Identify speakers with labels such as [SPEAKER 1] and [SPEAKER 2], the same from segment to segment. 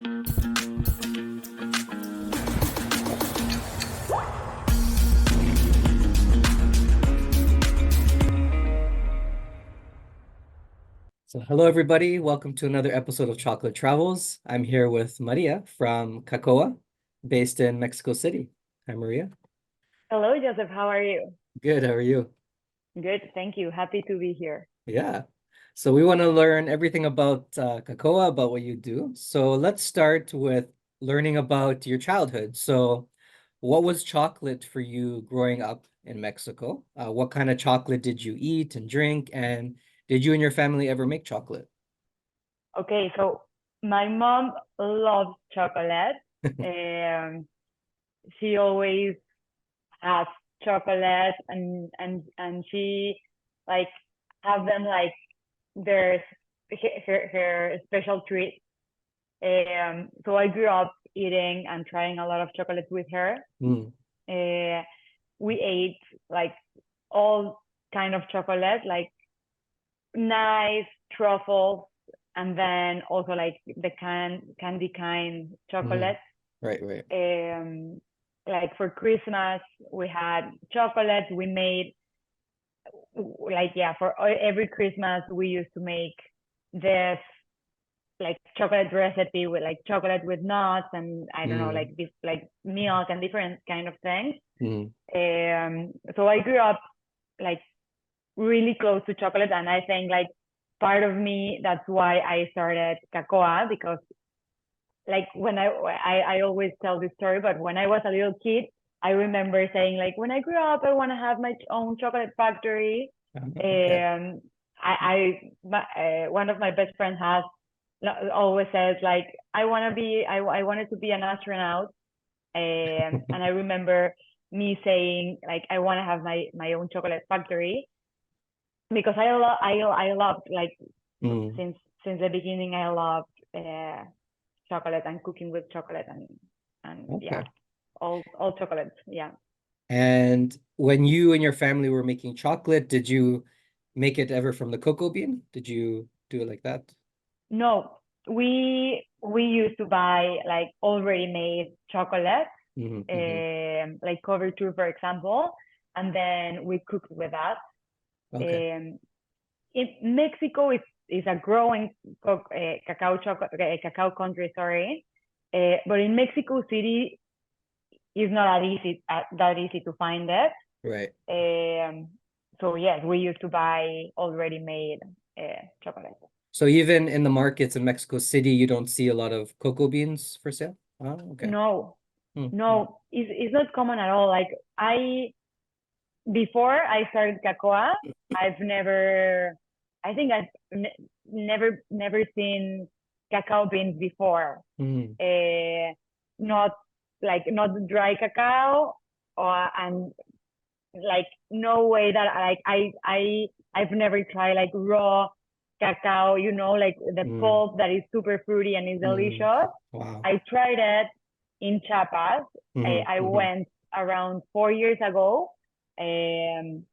[SPEAKER 1] So hello everybody, welcome to another episode of Chocolate Travels. I'm here with Maria from Kakoa, based in Mexico City. Hi Maria.
[SPEAKER 2] Hello, Joseph. How are you?
[SPEAKER 1] Good, how are you?
[SPEAKER 2] Good, thank you. Happy to be here.
[SPEAKER 1] Yeah. So we want to learn everything about Kakoa, about what you do. So let's start with learning about your childhood. So what was chocolate for you growing up in Mexico? What kind of chocolate did you eat and drink? And did you and your family ever make chocolate?
[SPEAKER 2] Okay, so my mom loves chocolate. Um, she always has chocolate and she like have them like their her special treat. So I grew up eating and trying a lot of chocolate with her.
[SPEAKER 1] Mm,
[SPEAKER 2] Uh, we ate like all kind of chocolate, like nice truffles, and then also like the candy kind
[SPEAKER 1] mm.
[SPEAKER 2] chocolate.
[SPEAKER 1] Right, right.
[SPEAKER 2] Um, like for Christmas, we had chocolate. We made like yeah, for every Christmas we used to make this like chocolate recipe with like chocolate with nuts and I don't know
[SPEAKER 1] Mm,
[SPEAKER 2] like this like milk and different kind of things.
[SPEAKER 1] mm.
[SPEAKER 2] So I grew up like really close to chocolate, and I think like part of me that's why I started Kakoa, because like when I always tell this story, but when I was a little kid, I remember saying like when I grew up I want to have my own chocolate factory.
[SPEAKER 1] Okay.
[SPEAKER 2] um One of my best friends has always says like I wanted to be an astronaut. And I remember me saying like I want to have my own chocolate factory, because I loved like
[SPEAKER 1] Mm,
[SPEAKER 2] since the beginning I loved uh, chocolate and cooking with chocolate and yeah,
[SPEAKER 1] okay.
[SPEAKER 2] all chocolates, yeah.
[SPEAKER 1] And when you and your family were making chocolate, did you make it ever from the cocoa bean? Did you do it like that?
[SPEAKER 2] No, we used to buy like already made chocolate,
[SPEAKER 1] Hmm, hmm.
[SPEAKER 2] like couverture for example, and then we cooked with that.
[SPEAKER 1] Okay.
[SPEAKER 2] um in Mexico is a growing cacao country, sorry. But in Mexico City, it's not that easy to find it.
[SPEAKER 1] Right.
[SPEAKER 2] Um, so yes, we used to buy already made chocolate.
[SPEAKER 1] So even in the markets in Mexico City, you don't see a lot of cocoa beans for sale? Oh, okay.
[SPEAKER 2] No,
[SPEAKER 1] Hmm, hmm.
[SPEAKER 2] no, it's not common at all. Like I before I started Kakoa, I've never, I think I've never seen cacao beans before.
[SPEAKER 1] Hmm,
[SPEAKER 2] Uh, not not dry cacao, or and like no way that I've never tried like raw cacao, like the
[SPEAKER 1] hmm,
[SPEAKER 2] pulp that is super fruity and is
[SPEAKER 1] hmm.
[SPEAKER 2] delicious.
[SPEAKER 1] Wow.
[SPEAKER 2] I tried it in Chiapas.
[SPEAKER 1] Hmm,
[SPEAKER 2] I
[SPEAKER 1] hmm.
[SPEAKER 2] went around 4 years ago um,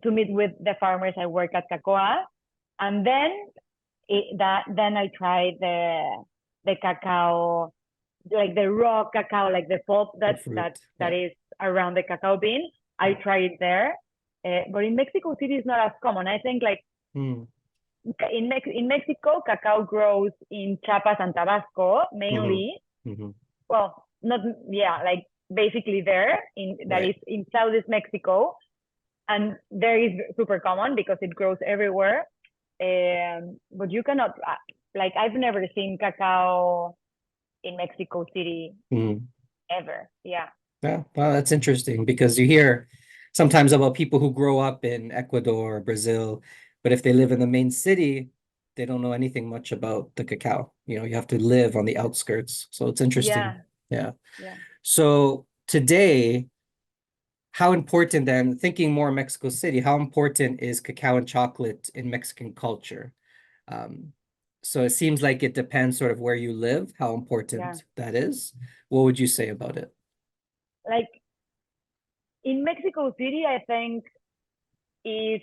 [SPEAKER 2] to meet with the farmers. I work at Kakoa, and then I tried the cacao, like the raw cacao, like the pulp
[SPEAKER 1] The
[SPEAKER 2] that that
[SPEAKER 1] fruit.
[SPEAKER 2] that
[SPEAKER 1] Yeah.
[SPEAKER 2] is around the cacao bean. I
[SPEAKER 1] Yeah.
[SPEAKER 2] tried it there, but in Mexico City it's not as common. I think like
[SPEAKER 1] Hmm,
[SPEAKER 2] in Mexico, cacao grows in Chiapas and Tabasco
[SPEAKER 1] hmm,
[SPEAKER 2] mainly.
[SPEAKER 1] hmm.
[SPEAKER 2] Well, not yeah, like basically there in that
[SPEAKER 1] Right.
[SPEAKER 2] is in Southeast Mexico, and there is super common because it grows everywhere. But you cannot like I've never seen cacao in Mexico City
[SPEAKER 1] Hmm.
[SPEAKER 2] ever. Yeah.
[SPEAKER 1] Yeah, well, that's interesting because you hear sometimes about people who grow up in Ecuador or Brazil, but if they live in the main city, they don't know anything much about the cacao. You have to live on the outskirts. So it's interesting.
[SPEAKER 2] Yeah.
[SPEAKER 1] Yeah.
[SPEAKER 2] Yeah.
[SPEAKER 1] So today, how important then, thinking more Mexico City, how important is cacao and chocolate in Mexican culture? Um, so it seems like it depends sort of where you live, how
[SPEAKER 2] Yeah.
[SPEAKER 1] important that is. What would you say about it?
[SPEAKER 2] Like in Mexico City, I think is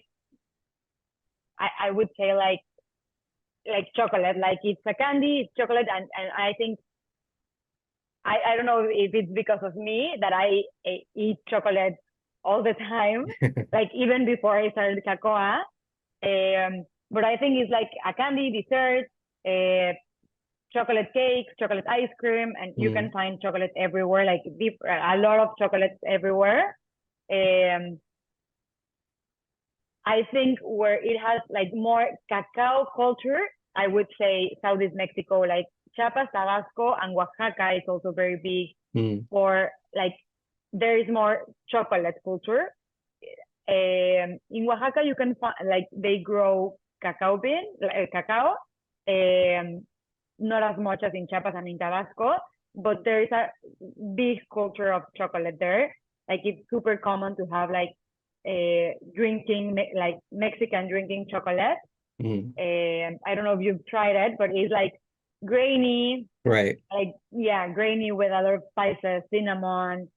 [SPEAKER 2] I would say like chocolate, like it's a candy, it's chocolate, and I think I don't know if it's because of me that I eat chocolate all the time, like even before I started Kakoa. But I think it's like a candy, dessert, uh, chocolate cake, chocolate ice cream, and you can find chocolate everywhere, like a lot of chocolates everywhere. Um, I think where it has like more cacao culture, I would say Southeast Mexico, like Chiapas, Tabasco, and Oaxaca is also very big for like there is more chocolate culture. In Oaxaca, you can find like they grow cacao bean, cacao, not as much as in Chiapas and in Tabasco, but there is a big culture of chocolate there. Like it's super common to have like drinking like Mexican drinking chocolate. I don't know if you've tried it, but it's like grainy,
[SPEAKER 1] Right.
[SPEAKER 2] like yeah, grainy with a lot of spices, cinnamon,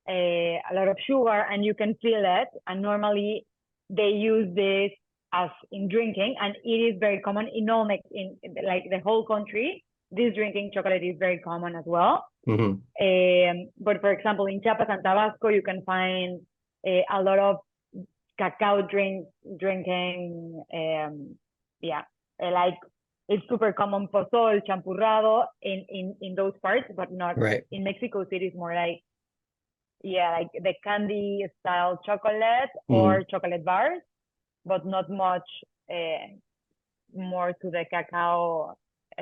[SPEAKER 2] a lot of sugar, and you can feel it. And normally they use this as in drinking, and it is very common in all in like the whole country. This drinking chocolate is very common as well. But for example, in Chiapas and Tabasco, you can find a lot of cacao drinking. Yeah, like it's super common pozol, champurrado in those parts, but not
[SPEAKER 1] Right.
[SPEAKER 2] in Mexico City. It's more like like the candy style chocolate or chocolate bars, but not much more to the cacao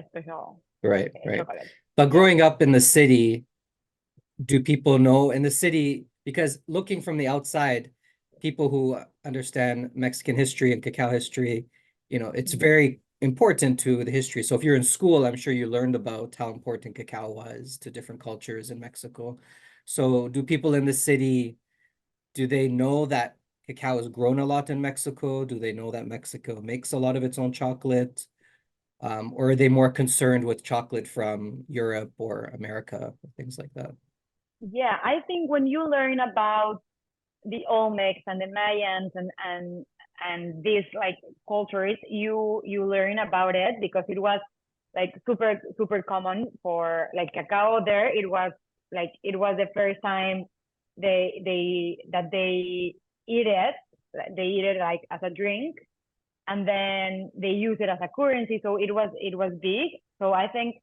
[SPEAKER 2] special
[SPEAKER 1] Right.
[SPEAKER 2] chocolate.
[SPEAKER 1] But growing up in the city, do people know in the city? Because looking from the outside, people who understand Mexican history and cacao history, it's very important to the history. So if you're in school, I'm sure you learned about how important cacao was to different cultures in Mexico. So do people in the city, do they know that cacao is grown a lot in Mexico? Do they know that Mexico makes a lot of its own chocolate? Or are they more concerned with chocolate from Europe or America, things like that?
[SPEAKER 2] Yeah, I think when you learn about the Olmecs and the Mayans and these like cultures, you learn about it because it was like super common for like cacao there. It was the first time they eat it. They eat it like as a drink, and then they use it as a currency. So it was big. So I think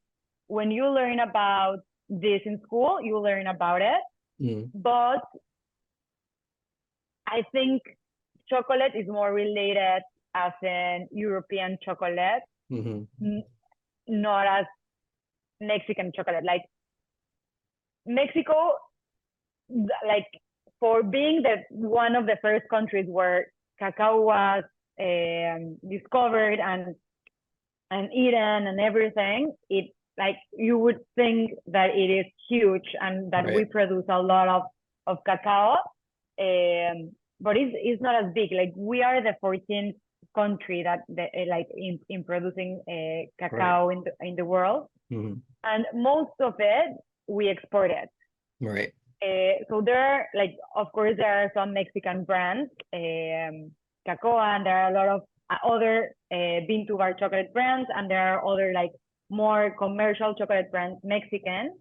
[SPEAKER 2] when you learn about this in school, you learn about it. But I think chocolate is more related as an European chocolate, not as Mexican chocolate. Like Mexico, like for being one of the first countries where cacao was discovered and eaten and everything, it like you would think that it is huge and that we produce a lot of cacao. But it's not as big. Like we are the 14th country that like in producing cacao in the world, and most of it we export it.
[SPEAKER 1] Right.
[SPEAKER 2] So there are like, of course, there are some Mexican brands, Kakoa, and there are a lot of other bean to bar chocolate brands, and there are other like more commercial chocolate brands, Mexican.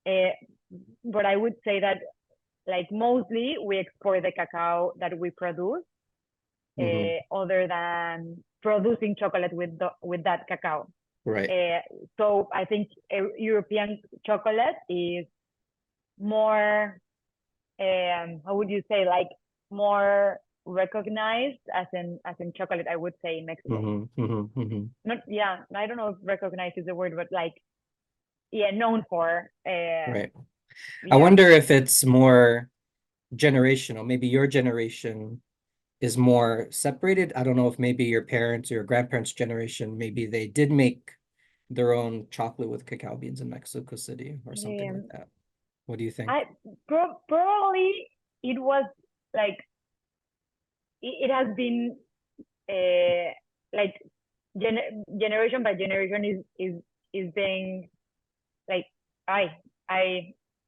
[SPEAKER 2] But I would say that like mostly we export the cacao that we produce, other than producing chocolate with that cacao.
[SPEAKER 1] Right.
[SPEAKER 2] So I think European chocolate is more, how would you say, like more recognized as in chocolate, I would say in Mexico. Not, yeah, I don't know if recognized is the word, but like, yeah, known for.
[SPEAKER 1] Right. I
[SPEAKER 2] Yeah.
[SPEAKER 1] wonder if it's more generational. Maybe your generation is more separated. I don't know if maybe your parents or your grandparents' generation, maybe they did make their own chocolate with cacao beans in Mexico City or something like that. What do you think?
[SPEAKER 2] Probably it was like it has been like generation by generation is being like I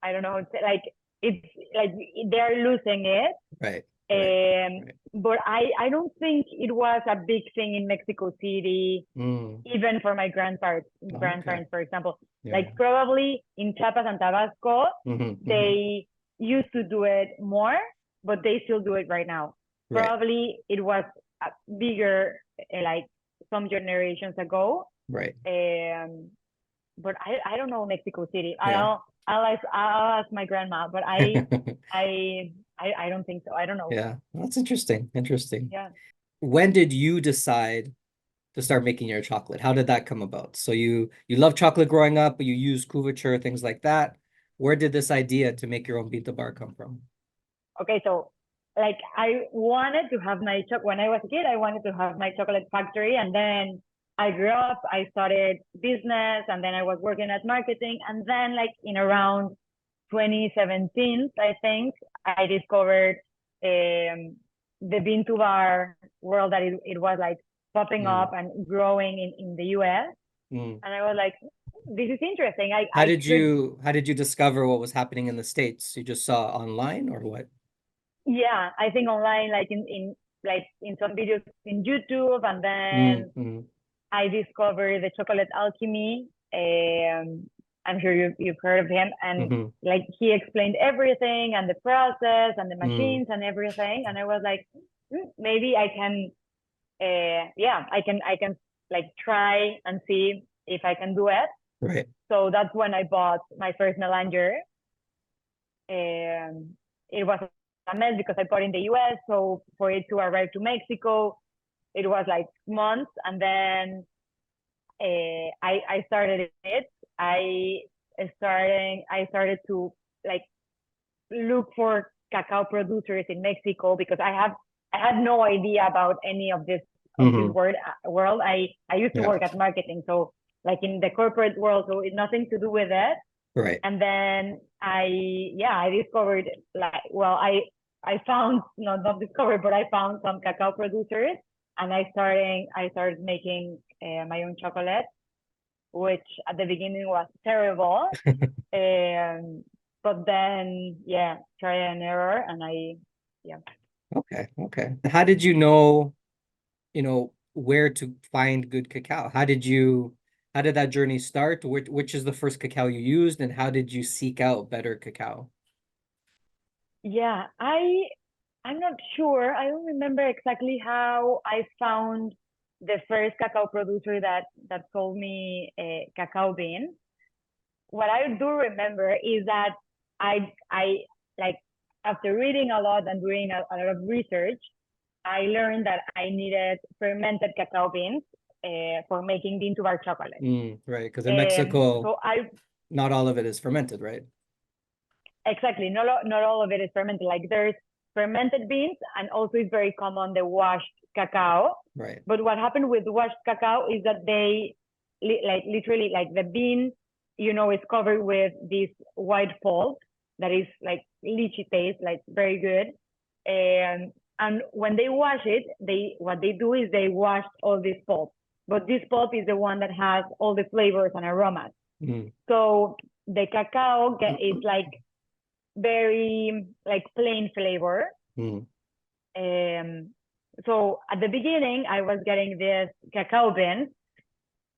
[SPEAKER 2] I don't know how to say, like it's like they're losing it.
[SPEAKER 1] Right. Right.
[SPEAKER 2] But I don't think it was a big thing in Mexico City,
[SPEAKER 1] Mm.
[SPEAKER 2] even for my
[SPEAKER 1] Okay.
[SPEAKER 2] grandparents, for example.
[SPEAKER 1] Yeah.
[SPEAKER 2] Like probably in Chiapas and Tabasco,
[SPEAKER 1] Hmm.
[SPEAKER 2] they used to do it more, but they still do it right now.
[SPEAKER 1] Right.
[SPEAKER 2] Probably it was bigger, like some generations ago.
[SPEAKER 1] Right.
[SPEAKER 2] Um, but I don't know Mexico City.
[SPEAKER 1] Yeah.
[SPEAKER 2] I'll ask my grandma, but I don't think so. I don't know.
[SPEAKER 1] Yeah. That's interesting. Interesting.
[SPEAKER 2] Yeah.
[SPEAKER 1] When did you decide to start making your chocolate? How did that come about? So you love chocolate growing up, but you use couverture, things like that. Where did this idea to make your own bean to bar come from?
[SPEAKER 2] Okay, so like I wanted to have my when I was a kid, I wanted to have my chocolate factory, and then I grew up, I started business, and then I was working at marketing, and then like in around 2017, I think I discovered the bean to bar world, that it was like popping
[SPEAKER 1] Mm,
[SPEAKER 2] up and growing in the US,
[SPEAKER 1] mm.
[SPEAKER 2] and I was like, this is interesting.
[SPEAKER 1] How
[SPEAKER 2] I
[SPEAKER 1] did
[SPEAKER 2] could,
[SPEAKER 1] you discover what was happening in the States? You just saw online or what?
[SPEAKER 2] yeah, I think online, like in some videos in YouTube, and
[SPEAKER 1] Mm,
[SPEAKER 2] then
[SPEAKER 1] mm,
[SPEAKER 2] I discovered the chocolate alchemy. I'm sure you've heard of him, and
[SPEAKER 1] mm-hmm,
[SPEAKER 2] like he explained everything and the process and the
[SPEAKER 1] mm.
[SPEAKER 2] machines and everything, and I was like, maybe I can, yeah, I can like try and see if I can do it.
[SPEAKER 1] Right.
[SPEAKER 2] So that's when I bought my first melanger. It was a mess because I bought in the US. So for it to arrive to Mexico, it was like months. And then I started it. I I started to like look for cacao producers in Mexico, because I had no idea about any of this
[SPEAKER 1] Mm-hmm.
[SPEAKER 2] world. I used to
[SPEAKER 1] Yeah.
[SPEAKER 2] work at marketing, so like in the corporate world, so it's nothing to do with it.
[SPEAKER 1] Right.
[SPEAKER 2] And then I discovered, like, well, I found, no, not discovered, but I found some cacao producers, and I started making my own chocolate, which at the beginning was terrible. um but then, yeah, try and error, and yeah.
[SPEAKER 1] Okay. Okay. How did you know, where to find good cacao? How did that journey start? Which is the first cacao you used, and how did you seek out better cacao?
[SPEAKER 2] Yeah, I'm not sure. I don't remember exactly how I found the first cacao producer that sold me cacao beans. What I do remember is that I like, after reading a lot and doing a lot of research, I learned that I needed fermented cacao beans for making bean to bar chocolate.
[SPEAKER 1] Right, because in Mexico,
[SPEAKER 2] So I
[SPEAKER 1] not all of it is fermented, right?
[SPEAKER 2] exactly, not all of it is fermented. Like there's fermented beans, and also it's very common the washed cacao.
[SPEAKER 1] Right.
[SPEAKER 2] But what happened with washed cacao is that they like literally, like the bean, is covered with this white pulp that is like lychee taste, like very good. And when they wash it, what they do is they wash all this pulp. But this pulp is the one that has all the flavors and aromas.
[SPEAKER 1] Mm.
[SPEAKER 2] So the cacao is like very like plain flavor.
[SPEAKER 1] Mm.
[SPEAKER 2] Um, so at the beginning, I was getting this cacao beans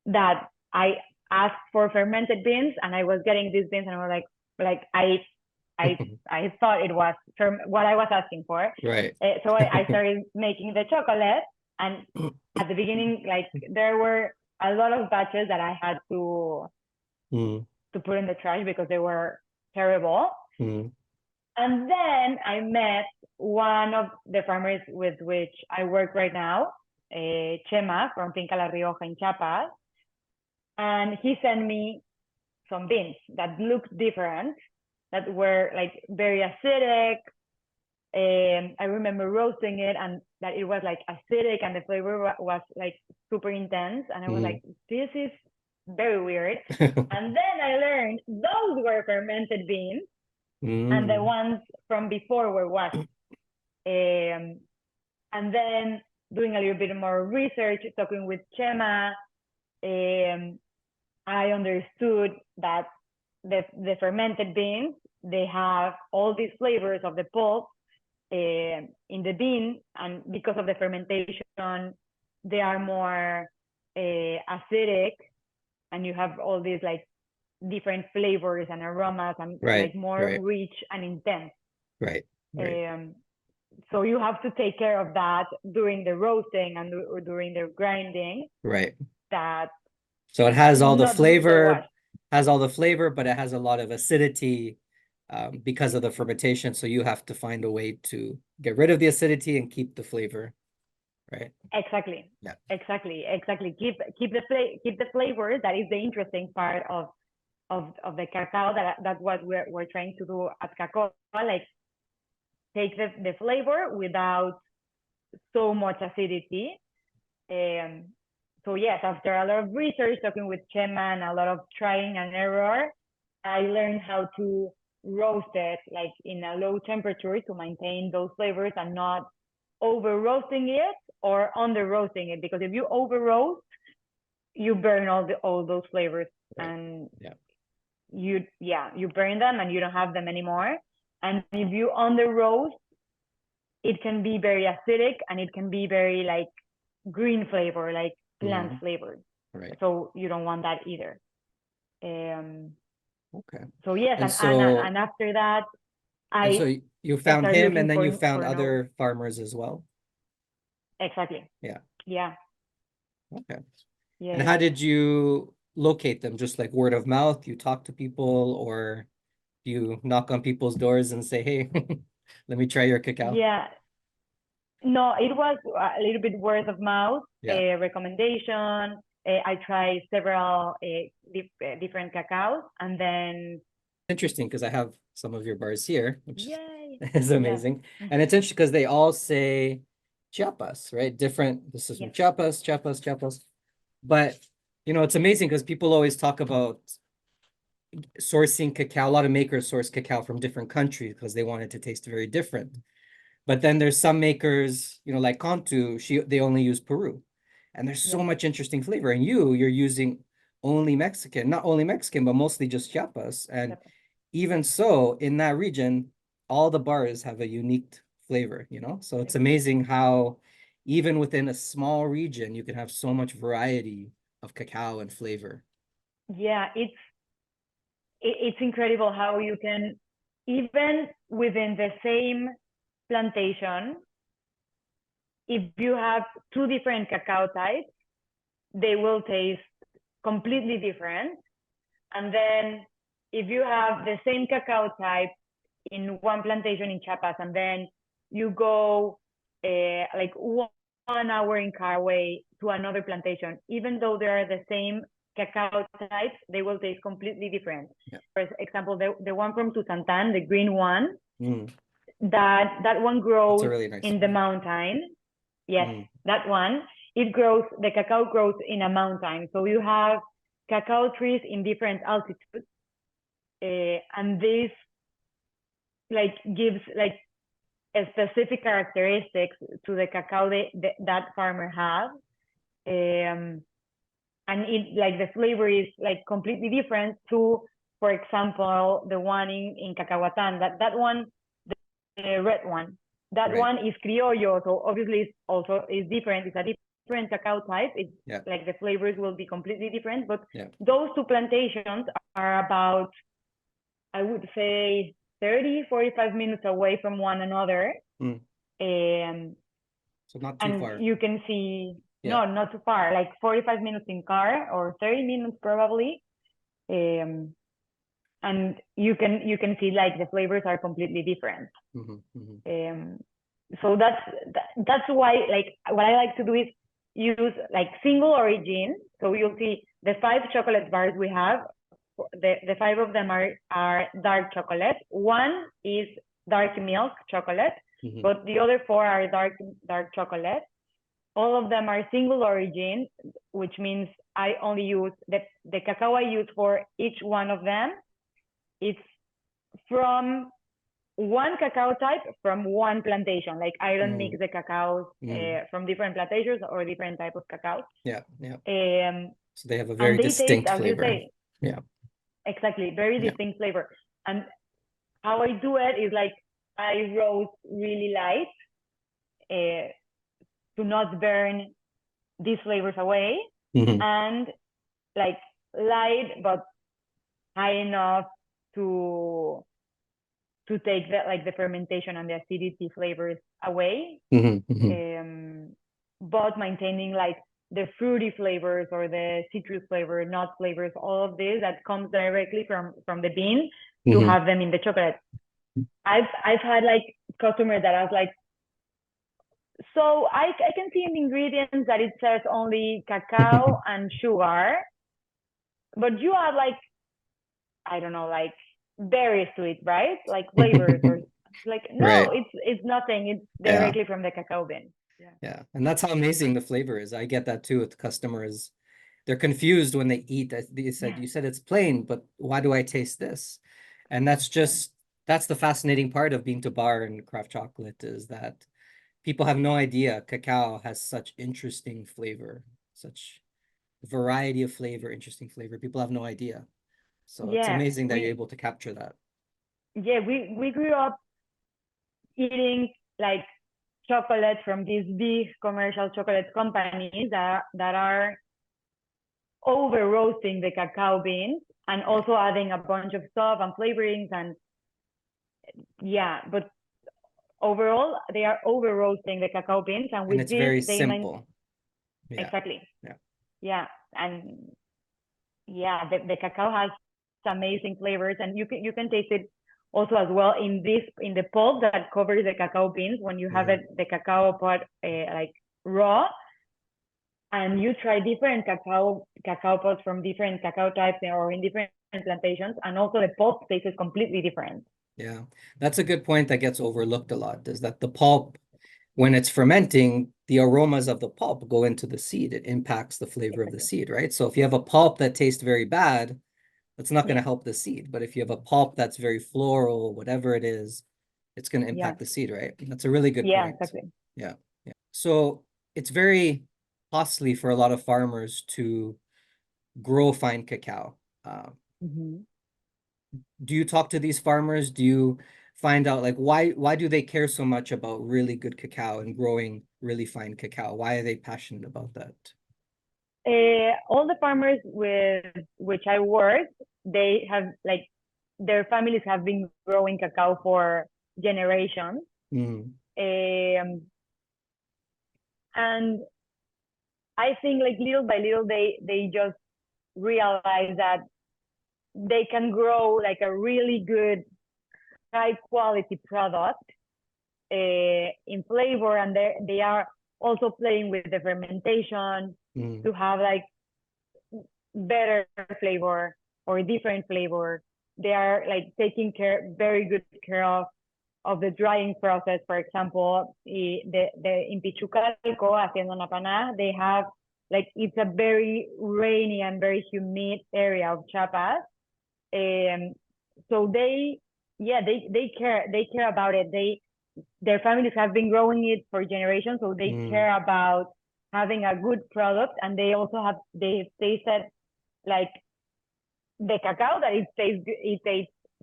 [SPEAKER 2] that I asked for fermented beans, and I was getting these beans, and I was like I thought it was what I was asking for.
[SPEAKER 1] Right.
[SPEAKER 2] So I started making the chocolate, and at the beginning, like there were a lot of batches that I had
[SPEAKER 1] Mm.
[SPEAKER 2] to put in the trash because they were terrible.
[SPEAKER 1] Mm.
[SPEAKER 2] And then I met one of the farmers with which I work right now, Chema from Finca La Rioja in Chiapas. And he sent me some beans that looked different, that were like very acidic. I remember roasting it, and that it was like acidic, and the flavor was like super intense. And I was
[SPEAKER 1] Mm.
[SPEAKER 2] like, this is very weird. And then I learned those were fermented beans, and the
[SPEAKER 1] Mm.
[SPEAKER 2] ones from before were washed. Um, and then doing a little bit more research, talking with Chema, um, I understood that the fermented beans, they have all these flavors of the pulp, in the bean, and because of the fermentation, they are more acidic, and you have all these like different flavors and aromas, and like more rich and intense.
[SPEAKER 1] Right.
[SPEAKER 2] So you have to take care of that during the roasting and during the grinding.
[SPEAKER 1] Right.
[SPEAKER 2] That
[SPEAKER 1] so it has all the flavor, but it has a lot of acidity because of the fermentation. So you have to find a way to get rid of the acidity and keep the flavor. Right.
[SPEAKER 2] Exactly.
[SPEAKER 1] Yeah.
[SPEAKER 2] Exactly. Keep the flavor. That is the interesting part of the cacao. That's what we're trying to do at Kakoa. Like, take the flavor without so much acidity. So yes, after a lot of research, talking with Chema and a lot of trying and error, I learned how to roast it like in a low temperature to maintain those flavors and not over roasting it or under roasting it, because if you over roast, you burn all those flavors, and you burn them and you don't have them anymore. And if you under roast, it can be very acidic and it can be very like green flavor, like plant flavor.
[SPEAKER 1] Right.
[SPEAKER 2] So you don't want that either.
[SPEAKER 1] Okay.
[SPEAKER 2] So yes, and after that,
[SPEAKER 1] so you found him, and then you found other farmers as well.
[SPEAKER 2] Exactly.
[SPEAKER 1] Yeah.
[SPEAKER 2] Yeah.
[SPEAKER 1] Okay.
[SPEAKER 2] Yeah.
[SPEAKER 1] And how did you locate them? Just like word of mouth? You talk to people, or you knock on people's doors and say, "Hey, let me try your cacao"?
[SPEAKER 2] Yeah. No, it was a little bit word of mouth, recommendation. I tried several different cacaos, and then
[SPEAKER 1] interesting because I have some of your bars here, which
[SPEAKER 2] Yay.
[SPEAKER 1] is amazing. And it's interesting because they all say Chiapas, right? Different. This is from Chiapas. But it's amazing because people always talk about sourcing cacao. A lot of makers source cacao from different countries because they want it to taste very different. But then there's some makers, like Cantu, they only use Peru. And there's so much interesting flavor. And you're using only Mexican, not only Mexican, but mostly just Chiapas. And even so, in that region, all the bars have a unique flavor, So it's amazing how even within a small region, you can have so much variety of cacao and flavor.
[SPEAKER 2] Yeah, it's incredible how you can, even within the same plantation, if you have two different cacao types, they will taste completely different. And then if you have the same cacao type in one plantation in Chiapas, and then you go like 1 hour in car away to another plantation, even though they are the same cacao types, they will taste completely different. For example, the one from Tusantan, the green one, that one grows really nice in the mountain. Yes, that one. The cacao grows in a mountain. So you have cacao trees in different altitudes. And this like gives like a specific characteristics to the cacao that farmer has. And it like the flavor is like completely different to, for example, the one in Cacahuatan. That one, the red one. That one is criollo, so obviously it's also is different. It's a different cacao type. It's like the flavors will be completely different. But those two plantations are about, I would say, 30-45 minutes away from one another.
[SPEAKER 1] So not too far.
[SPEAKER 2] You can see, no, not too far, like 45 minutes in car or 30 minutes probably. And you can see like the flavors are completely different. So that's why, like, what I like to do is use like single origin. So you'll see the 5 chocolate bars we have. The 5 of them are dark chocolate. One is dark milk chocolate, but the other 4 are dark chocolate. All of them are single origin, which means I only use the cacao I use for each one of them. It's from one cacao type from one plantation. Like, I don't mix the cacaos from different plantations or different type of cacao.
[SPEAKER 1] So they have a very distinct flavor.
[SPEAKER 2] Exactly, very distinct flavor. And how I do it is like, I roast really light to not burn these flavors away,
[SPEAKER 1] Mhm.
[SPEAKER 2] and like light but high enough to take the fermentation and the acidity flavors away,
[SPEAKER 1] Mhm. Mhm.
[SPEAKER 2] but maintaining like the fruity flavors or the citrus flavor, nut flavors, all of this that comes directly from the bean, to
[SPEAKER 1] Mhm.
[SPEAKER 2] have them in the chocolate. I've had like customers that ask like, so I can see in the ingredients that it says only cacao and sugar, but you have like, I don't know, like berries to it, right? Like flavors, or like, no,
[SPEAKER 1] Right.
[SPEAKER 2] it's nothing. It's
[SPEAKER 1] Yeah.
[SPEAKER 2] directly from the cacao bean. Yeah.
[SPEAKER 1] Yeah. And that's how amazing the flavor is. I get that too with customers. They're confused when they eat. They said,
[SPEAKER 2] Yeah.
[SPEAKER 1] you said it's plain, but why do I taste this? And
[SPEAKER 2] Yeah.
[SPEAKER 1] that's the fascinating part of being to bar and craft chocolate, is that people have no idea cacao has such interesting flavor, such variety of flavor, interesting flavor. People have no idea. So it's
[SPEAKER 2] Yeah.
[SPEAKER 1] amazing that you're able to capture that.
[SPEAKER 2] We grew up eating like chocolate from these big commercial chocolate companies that are over roasting the cacao beans and
[SPEAKER 1] Yeah.
[SPEAKER 2] also adding a bunch of stuff and flavorings, and yeah, but overall they are over roasting the cacao beans, and
[SPEAKER 1] And
[SPEAKER 2] with
[SPEAKER 1] it's
[SPEAKER 2] this
[SPEAKER 1] very
[SPEAKER 2] they might
[SPEAKER 1] simple. Yeah.
[SPEAKER 2] exactly.
[SPEAKER 1] Yeah.
[SPEAKER 2] Yeah. And yeah, the cacao has amazing flavors, and you can taste it also as well in the pulp that covers the cacao beans when you have
[SPEAKER 1] Mhm.
[SPEAKER 2] the cacao pod like raw, and you try different cacao pods from different cacao types or in different plantations, and also the pulp tastes completely different.
[SPEAKER 1] Yeah. That's a good point that gets overlooked a lot, is that the pulp, when it's fermenting, the aromas of the pulp go into the seed. It impacts the flavor of the
[SPEAKER 2] Exactly.
[SPEAKER 1] seed, right? So if you have a pulp that tastes very bad, that's not going
[SPEAKER 2] Yeah.
[SPEAKER 1] to help the seed. But if you have a pulp that's very floral, whatever it is, it's going to
[SPEAKER 2] Yeah.
[SPEAKER 1] impact the seed, right? That's a really good
[SPEAKER 2] Yeah.
[SPEAKER 1] point.
[SPEAKER 2] Exactly.
[SPEAKER 1] Yeah. Yeah. So it's very costly for a lot of farmers to grow fine cacao. Um,
[SPEAKER 2] Mm-hmm.
[SPEAKER 1] do you talk to these farmers? Do you find out like why do they care so much about really good cacao and growing really fine cacao? Why are they passionate about that?
[SPEAKER 2] All the farmers with which I work, they have like their families have been growing cacao for generations.
[SPEAKER 1] Mm,
[SPEAKER 2] And I think like little by little they just realize that they can grow like a really good high quality product in flavor, and they are also playing with the fermentation
[SPEAKER 1] mm,
[SPEAKER 2] to have like better flavor or different flavor. They are like taking very good care of the drying process. For example, in Pichucalco, haciendo una panada, they have like, it's a very rainy and very humid area of Chiapas. Um, so they care about it. Their families have been growing it for generations, so they
[SPEAKER 1] mm,
[SPEAKER 2] care about having a good product, and they also have they said like the cacao that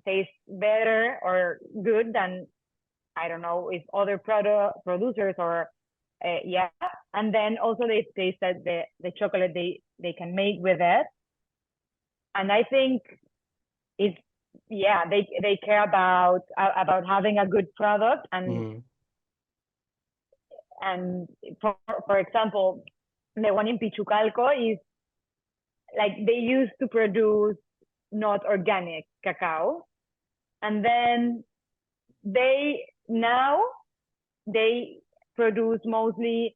[SPEAKER 2] tastes better or good than, I don't know, if other producers or yeah. And then also they said the chocolate they can make with it. And I think it's, yeah, they care about having a good product.
[SPEAKER 1] mm,
[SPEAKER 2] And for example, the one in Pichucalco is like they used to produce not organic cacao, and then now they produce mostly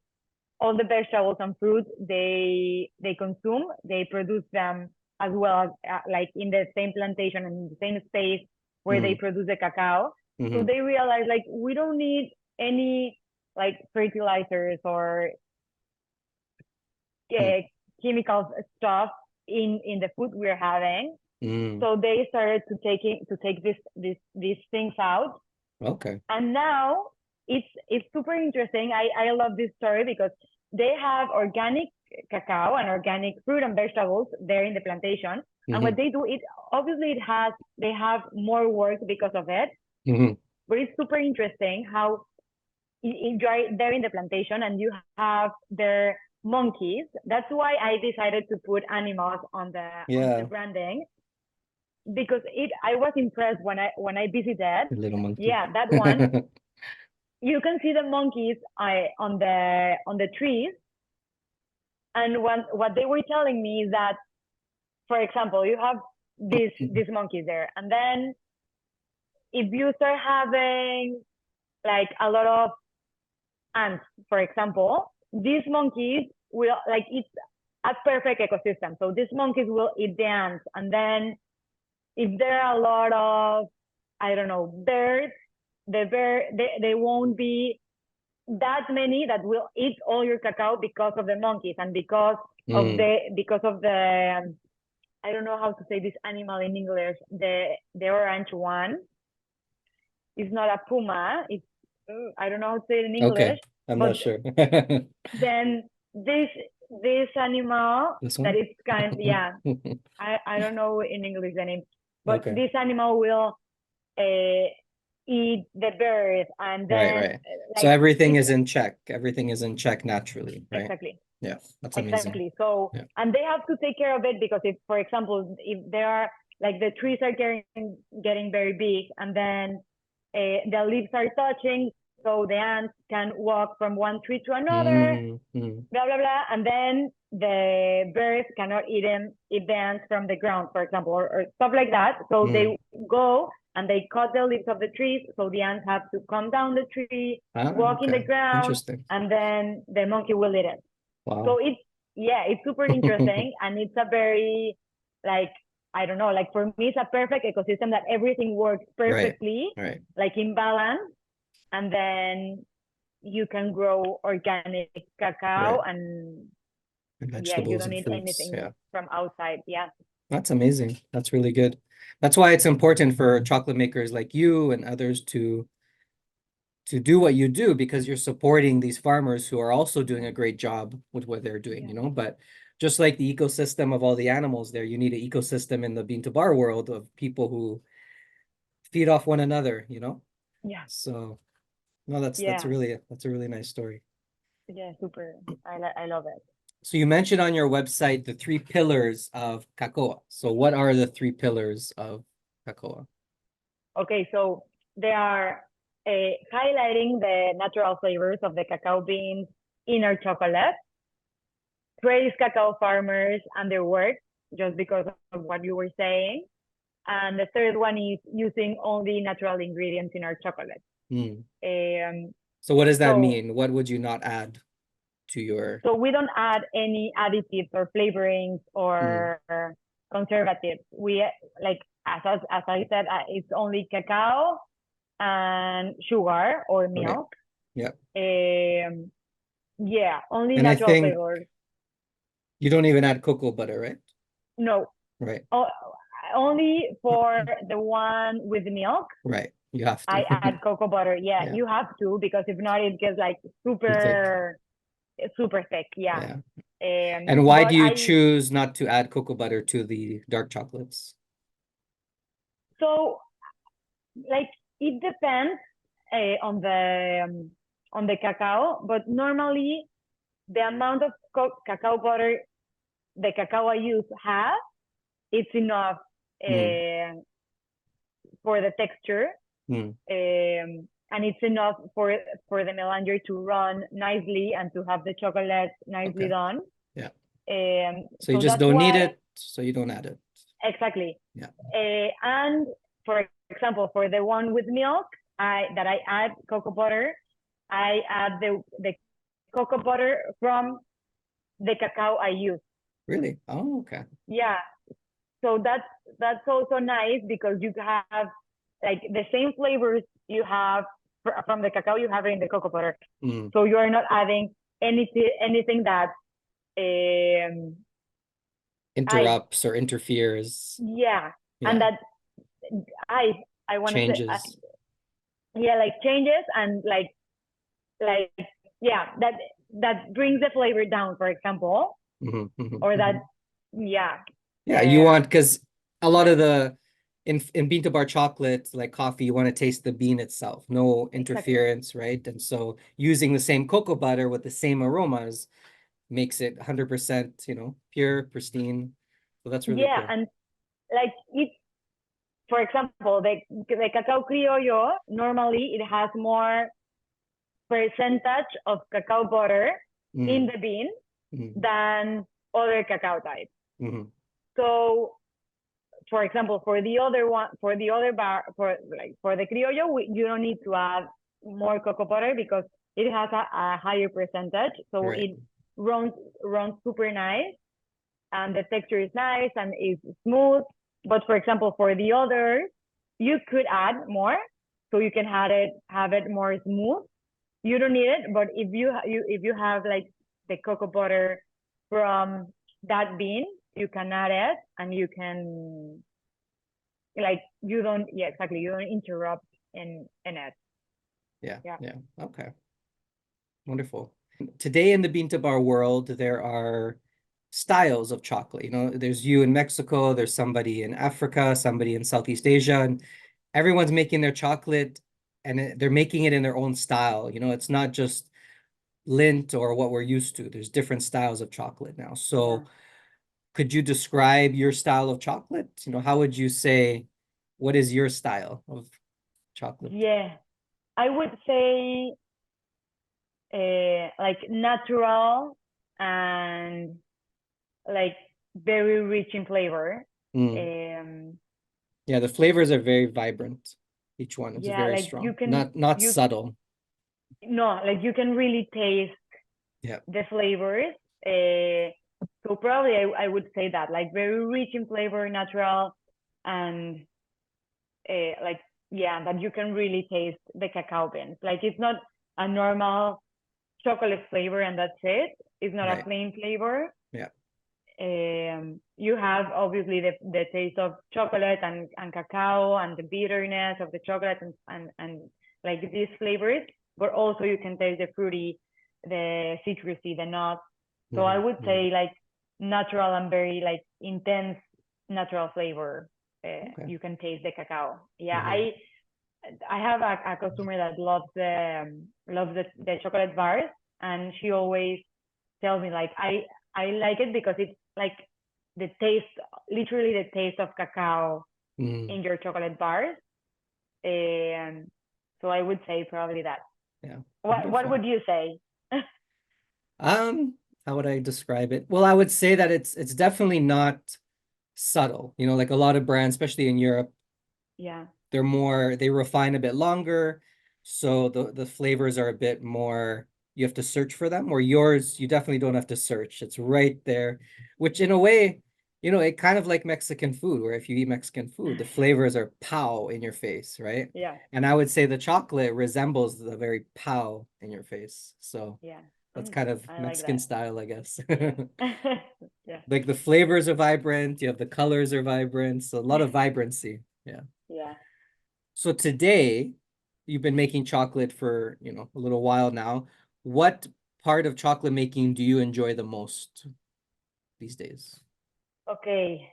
[SPEAKER 2] all the vegetables and fruits they consume. They produce them as well as like in the same plantation and in the same space where they
[SPEAKER 1] mm,
[SPEAKER 2] produce the cacao. So
[SPEAKER 1] mm,
[SPEAKER 2] they realize like we don't need any like fertilizers or
[SPEAKER 1] mm,
[SPEAKER 2] uh, chemical stuff in the food we're having.
[SPEAKER 1] mm.
[SPEAKER 2] So they started to take these things out,
[SPEAKER 1] Okay.
[SPEAKER 2] and now it's super interesting. I love this story because they have organic cacao and organic fruit and vegetables there in the plantation. And what
[SPEAKER 1] Hmm.
[SPEAKER 2] they do, it obviously it has they have more work because of it,
[SPEAKER 1] Hmm.
[SPEAKER 2] but it's super interesting how you're there in the plantation and you have their monkeys. That's why I decided to put animals on the
[SPEAKER 1] Yeah,
[SPEAKER 2] branding, because I was impressed when I visited.
[SPEAKER 1] a little monkey.
[SPEAKER 2] Yeah, that one. You can see the monkeys on the trees, and what they were telling me is that, for example, you have these monkeys there, and then if you start having like a lot of ants, for example, these monkeys will, like, it's a perfect ecosystem. So these monkeys will eat the ants, and then if there are a lot of, I don't know, birds, they won't be that many that will eat all your cacao because of the monkeys and because of
[SPEAKER 1] Mm.
[SPEAKER 2] the I don't know how to say this animal in English. The orange one is not a puma. It's I don't know how to say it in
[SPEAKER 1] Okay,
[SPEAKER 2] English.
[SPEAKER 1] I'm not
[SPEAKER 2] But
[SPEAKER 1] sure.
[SPEAKER 2] then this animal
[SPEAKER 1] This
[SPEAKER 2] that
[SPEAKER 1] one?
[SPEAKER 2] is kind, yeah, I don't know in English the name, but
[SPEAKER 1] Okay.
[SPEAKER 2] this animal will uh, eat the bird, and
[SPEAKER 1] Right,
[SPEAKER 2] then
[SPEAKER 1] right. So
[SPEAKER 2] like
[SPEAKER 1] everything
[SPEAKER 2] it's
[SPEAKER 1] is in check. Everything is in check naturally, right?
[SPEAKER 2] exactly.
[SPEAKER 1] Yeah, that's amazing.
[SPEAKER 2] Exactly. So,
[SPEAKER 1] Yeah.
[SPEAKER 2] and they have to take care of it, because if, for example, if there are like the trees are getting very big, and then the leaves are touching, so the ants can walk from one tree to another,
[SPEAKER 1] Mm, mm,
[SPEAKER 2] blah blah blah, and then the birds cannot eat the ants from the ground, for example, or stuff like that. So
[SPEAKER 1] mm.
[SPEAKER 2] they go and they cut the leaves of the trees, so the ants have to come down the tree,
[SPEAKER 1] Ah,
[SPEAKER 2] walk in the
[SPEAKER 1] okay.
[SPEAKER 2] ground,
[SPEAKER 1] Interesting.
[SPEAKER 2] and then the monkey will eat it. So
[SPEAKER 1] Wow.
[SPEAKER 2] it's super interesting, and it's a very, like, I don't know, like, for me it's a perfect ecosystem that everything works
[SPEAKER 1] Right,
[SPEAKER 2] perfectly,
[SPEAKER 1] right.
[SPEAKER 2] like in balance, and then you can grow organic
[SPEAKER 1] Right.
[SPEAKER 2] cacao, and
[SPEAKER 1] And
[SPEAKER 2] yeah, you
[SPEAKER 1] vegetables
[SPEAKER 2] don't
[SPEAKER 1] and
[SPEAKER 2] need
[SPEAKER 1] fruits.
[SPEAKER 2] anything
[SPEAKER 1] Yeah.
[SPEAKER 2] from outside. Yeah.
[SPEAKER 1] That's amazing. That's really good. That's why it's important for chocolate makers like you and others to do what you do, because you're supporting these farmers who are also doing a great job with what they're doing,
[SPEAKER 2] Yeah.
[SPEAKER 1] But just like the ecosystem of all the animals there, you need an ecosystem in the bean to bar world of people who feed off one another.
[SPEAKER 2] Yeah.
[SPEAKER 1] So no,
[SPEAKER 2] Yeah.
[SPEAKER 1] that's a really nice story.
[SPEAKER 2] Yeah. Super. I love it.
[SPEAKER 1] So you mentioned on your website the three pillars of Kakoa. So what are the three pillars of Kakoa?
[SPEAKER 2] Okay. So they are highlighting the natural flavors of the cacao beans in our chocolate, praise cacao farmers and their work, just because of what you were saying. And the third one is using only natural ingredients in our chocolate.
[SPEAKER 1] Hmm.
[SPEAKER 2] Um,
[SPEAKER 1] So what does that
[SPEAKER 2] so
[SPEAKER 1] mean? What would you not add to your
[SPEAKER 2] so we don't add any additives or flavorings
[SPEAKER 1] Hmm.
[SPEAKER 2] or conservatives. We, like, as I said, it's only cacao and sugar or
[SPEAKER 1] Right.
[SPEAKER 2] milk.
[SPEAKER 1] Yeah.
[SPEAKER 2] Yeah, only
[SPEAKER 1] And I
[SPEAKER 2] natural
[SPEAKER 1] think
[SPEAKER 2] flavors.
[SPEAKER 1] you don't even add cocoa butter, right?
[SPEAKER 2] No,
[SPEAKER 1] Right.
[SPEAKER 2] oh, only for the one with milk.
[SPEAKER 1] Right. You have
[SPEAKER 2] I
[SPEAKER 1] to.
[SPEAKER 2] add cocoa butter. Yeah,
[SPEAKER 1] Yeah.
[SPEAKER 2] you have to, because if not, it gets like
[SPEAKER 1] Too thick.
[SPEAKER 2] super thick. Yeah.
[SPEAKER 1] Yeah. And why
[SPEAKER 2] But
[SPEAKER 1] do you choose not to add cocoa butter to the dark chocolates?
[SPEAKER 2] so, like, it depends on the cacao, but normally the amount of cacao butter the cacao I use has, it's enough
[SPEAKER 1] Hmm.
[SPEAKER 2] uh, for the texture,
[SPEAKER 1] Hmm.
[SPEAKER 2] and it's enough for the melanger to run nicely and to have the chocolate nicely
[SPEAKER 1] Okay.
[SPEAKER 2] done.
[SPEAKER 1] Yeah. So you
[SPEAKER 2] So
[SPEAKER 1] just
[SPEAKER 2] that's
[SPEAKER 1] don't need
[SPEAKER 2] why,
[SPEAKER 1] it, so you don't add it.
[SPEAKER 2] exactly.
[SPEAKER 1] Yeah.
[SPEAKER 2] And for example, for the one with milk, I add cocoa butter, I add the cocoa butter from the cacao I use.
[SPEAKER 1] Really? Oh, okay.
[SPEAKER 2] Yeah. So that's also nice, because you have like the same flavors you have from the cacao, you have it in the cocoa butter.
[SPEAKER 1] Mm.
[SPEAKER 2] So you are not adding anything that um I
[SPEAKER 1] Interrupts or interferes.
[SPEAKER 2] yeah, and
[SPEAKER 1] Yeah.
[SPEAKER 2] that I I want to say,
[SPEAKER 1] Changes.
[SPEAKER 2] yeah, like changes, and like yeah, that brings the flavor down, for example,
[SPEAKER 1] Hmm, hmm,
[SPEAKER 2] or that
[SPEAKER 1] hmm.
[SPEAKER 2] yeah.
[SPEAKER 1] Yeah, you want,
[SPEAKER 2] um
[SPEAKER 1] because a lot of the in bean to bar chocolate, like coffee, you want to taste the bean itself, no
[SPEAKER 2] Exactly.
[SPEAKER 1] interference, right? And so using the same cocoa butter with the same aromas makes it 100%, pure, pristine. So that's really
[SPEAKER 2] Yeah,
[SPEAKER 1] cool.
[SPEAKER 2] and like it, for example, the cacao criollo, normally it has more percentage of cacao butter in
[SPEAKER 1] Mm,
[SPEAKER 2] the bean
[SPEAKER 1] mm,
[SPEAKER 2] than other cacao types.
[SPEAKER 1] mm,
[SPEAKER 2] So, for example, for the other one, for the other bar, for the criollo, you don't need to add more cocoa butter because it has a higher percentage, so
[SPEAKER 1] right.
[SPEAKER 2] it runs super nice, and the texture is nice and is smooth. But for example, for the others, you could add more, so you can have it more smooth. You don't need it, but if you have like the cocoa butter from that bean, you can add it, and you can, like, you don't, yeah, exactly, you don't interrupt in it.
[SPEAKER 1] Yeah,
[SPEAKER 2] Yeah.
[SPEAKER 1] yeah. Okay. Wonderful. Today in the bean to bar world, there are styles of chocolate. There's you in Mexico, there's somebody in Africa, somebody in Southeast Asia, and everyone's making their chocolate and they're making it in their own style. It's not just Lindt or what we're used to. There's different styles of chocolate now.
[SPEAKER 2] Yeah.
[SPEAKER 1] So could you describe your style of chocolate? How would you say, what is your style of chocolate?
[SPEAKER 2] Yeah. I would say like natural and like very rich in flavor.
[SPEAKER 1] Mm.
[SPEAKER 2] Um,
[SPEAKER 1] Yeah, the flavors are very vibrant. Each one is
[SPEAKER 2] yeah,
[SPEAKER 1] very
[SPEAKER 2] like
[SPEAKER 1] strong. Not
[SPEAKER 2] you
[SPEAKER 1] subtle.
[SPEAKER 2] no, like you can really taste
[SPEAKER 1] Yeah.
[SPEAKER 2] the flavors. Uh, so probably I would say that, like, very rich in flavor, natural, and like, yeah, that you can really taste the cacao beans. Like, it's not a normal chocolate flavor and that's it. It's not a
[SPEAKER 1] Right.
[SPEAKER 2] plain flavor.
[SPEAKER 1] Yeah.
[SPEAKER 2] You have obviously the taste of chocolate and cacao and the bitterness of the chocolate and like these flavors, but also you can taste the fruity, the citrusy, the nuts. So I would
[SPEAKER 1] Hmm.
[SPEAKER 2] say, like, natural and very, like, intense natural flavor.
[SPEAKER 1] Okay.
[SPEAKER 2] You can taste the cacao. Yeah,
[SPEAKER 1] Hmm.
[SPEAKER 2] I have a customer that loves the chocolate bars, and she always tells me, like, I like it because it's like the taste, literally the taste of cacao
[SPEAKER 1] Hmm.
[SPEAKER 2] in your chocolate bars. And so I would say probably that.
[SPEAKER 1] Yeah.
[SPEAKER 2] What
[SPEAKER 1] Wonderful.
[SPEAKER 2] would you say?
[SPEAKER 1] Um, how would I describe it? Well, I would say that it's definitely not subtle. Like a lot of brands, especially in Europe,
[SPEAKER 2] Yeah.
[SPEAKER 1] they refine a bit longer, so the flavors are a bit more, you have to search for them, or yours you definitely don't have to search, it's right there, which in a way, it kind of like Mexican food, where if you eat Mexican food, the flavors are pow in your face, right?
[SPEAKER 2] Yeah.
[SPEAKER 1] And I would say the chocolate resembles the very pow in your face, so
[SPEAKER 2] Yeah.
[SPEAKER 1] that's kind of
[SPEAKER 2] I like
[SPEAKER 1] Mexican
[SPEAKER 2] that.
[SPEAKER 1] style, I guess.
[SPEAKER 2] Yeah. Yeah.
[SPEAKER 1] Like the flavors are vibrant, you have the colors are vibrant, so a lot of vibrancy. Yeah.
[SPEAKER 2] Yeah.
[SPEAKER 1] So today, you've been making chocolate for, a little while now. What part of chocolate making do you enjoy the most these days?
[SPEAKER 2] Okay.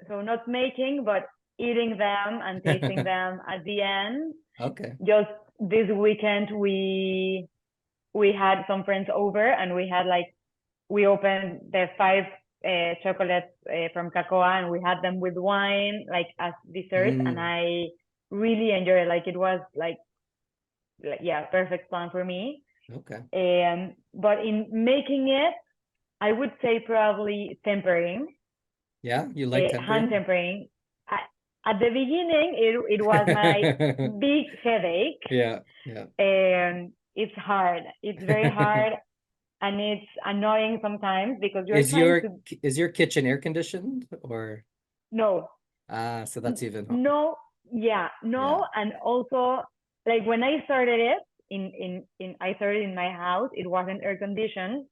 [SPEAKER 2] So not making, but eating them and tasting them at the end.
[SPEAKER 1] Okay.
[SPEAKER 2] Just this weekend, we had some friends over, and we had, like, we opened the five chocolates from Kakoa, and we had them with wine, like, as dessert, and
[SPEAKER 1] Mm,
[SPEAKER 2] I really enjoyed it. Like, it was like, yeah, perfect plan for me.
[SPEAKER 1] okay.
[SPEAKER 2] But in making it, I would say probably tempering,
[SPEAKER 1] Yeah, you like
[SPEAKER 2] hand
[SPEAKER 1] tempering?
[SPEAKER 2] tempering. At the beginning, it was my big headache.
[SPEAKER 1] Yeah, yeah.
[SPEAKER 2] It's hard. It's very hard, and it's annoying sometimes because you're
[SPEAKER 1] Is
[SPEAKER 2] trying
[SPEAKER 1] your
[SPEAKER 2] to
[SPEAKER 1] is your kitchen air conditioned or
[SPEAKER 2] know.
[SPEAKER 1] so that's even
[SPEAKER 2] No, yeah,
[SPEAKER 1] yeah.
[SPEAKER 2] no, and also, like, when I started it I started in my house. It wasn't air conditioned,